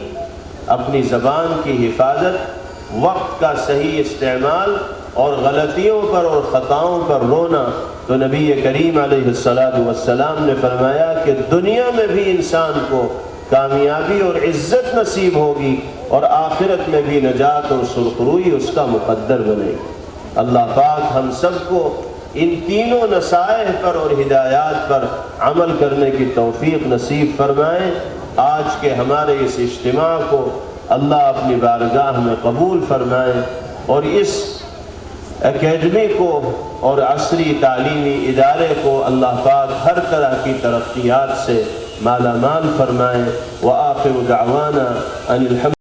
اپنی زبان کی حفاظت، وقت کا صحیح استعمال اور غلطیوں پر اور خطاؤں پر رونا، تو نبی کریم علیہ السلام نے فرمایا کہ دنیا میں بھی انسان کو کامیابی اور عزت نصیب ہوگی اور آخرت میں بھی نجات اور سرخروئی اس کا مقدر بنے گی۔ اللہ پاک ہم سب کو ان تینوں نصائح پر اور ہدایات پر عمل کرنے کی توفیق نصیب فرمائیں۔ آج کے ہمارے اس اجتماع کو اللہ اپنی بارگاہ میں قبول فرمائیں اور اس اکیڈمی کو اور عصری تعلیمی ادارے کو اللہ پاک ہر طرح کی ترقیات سے مالا مال فرمائیں۔ وآخر دعوانا ان الحمد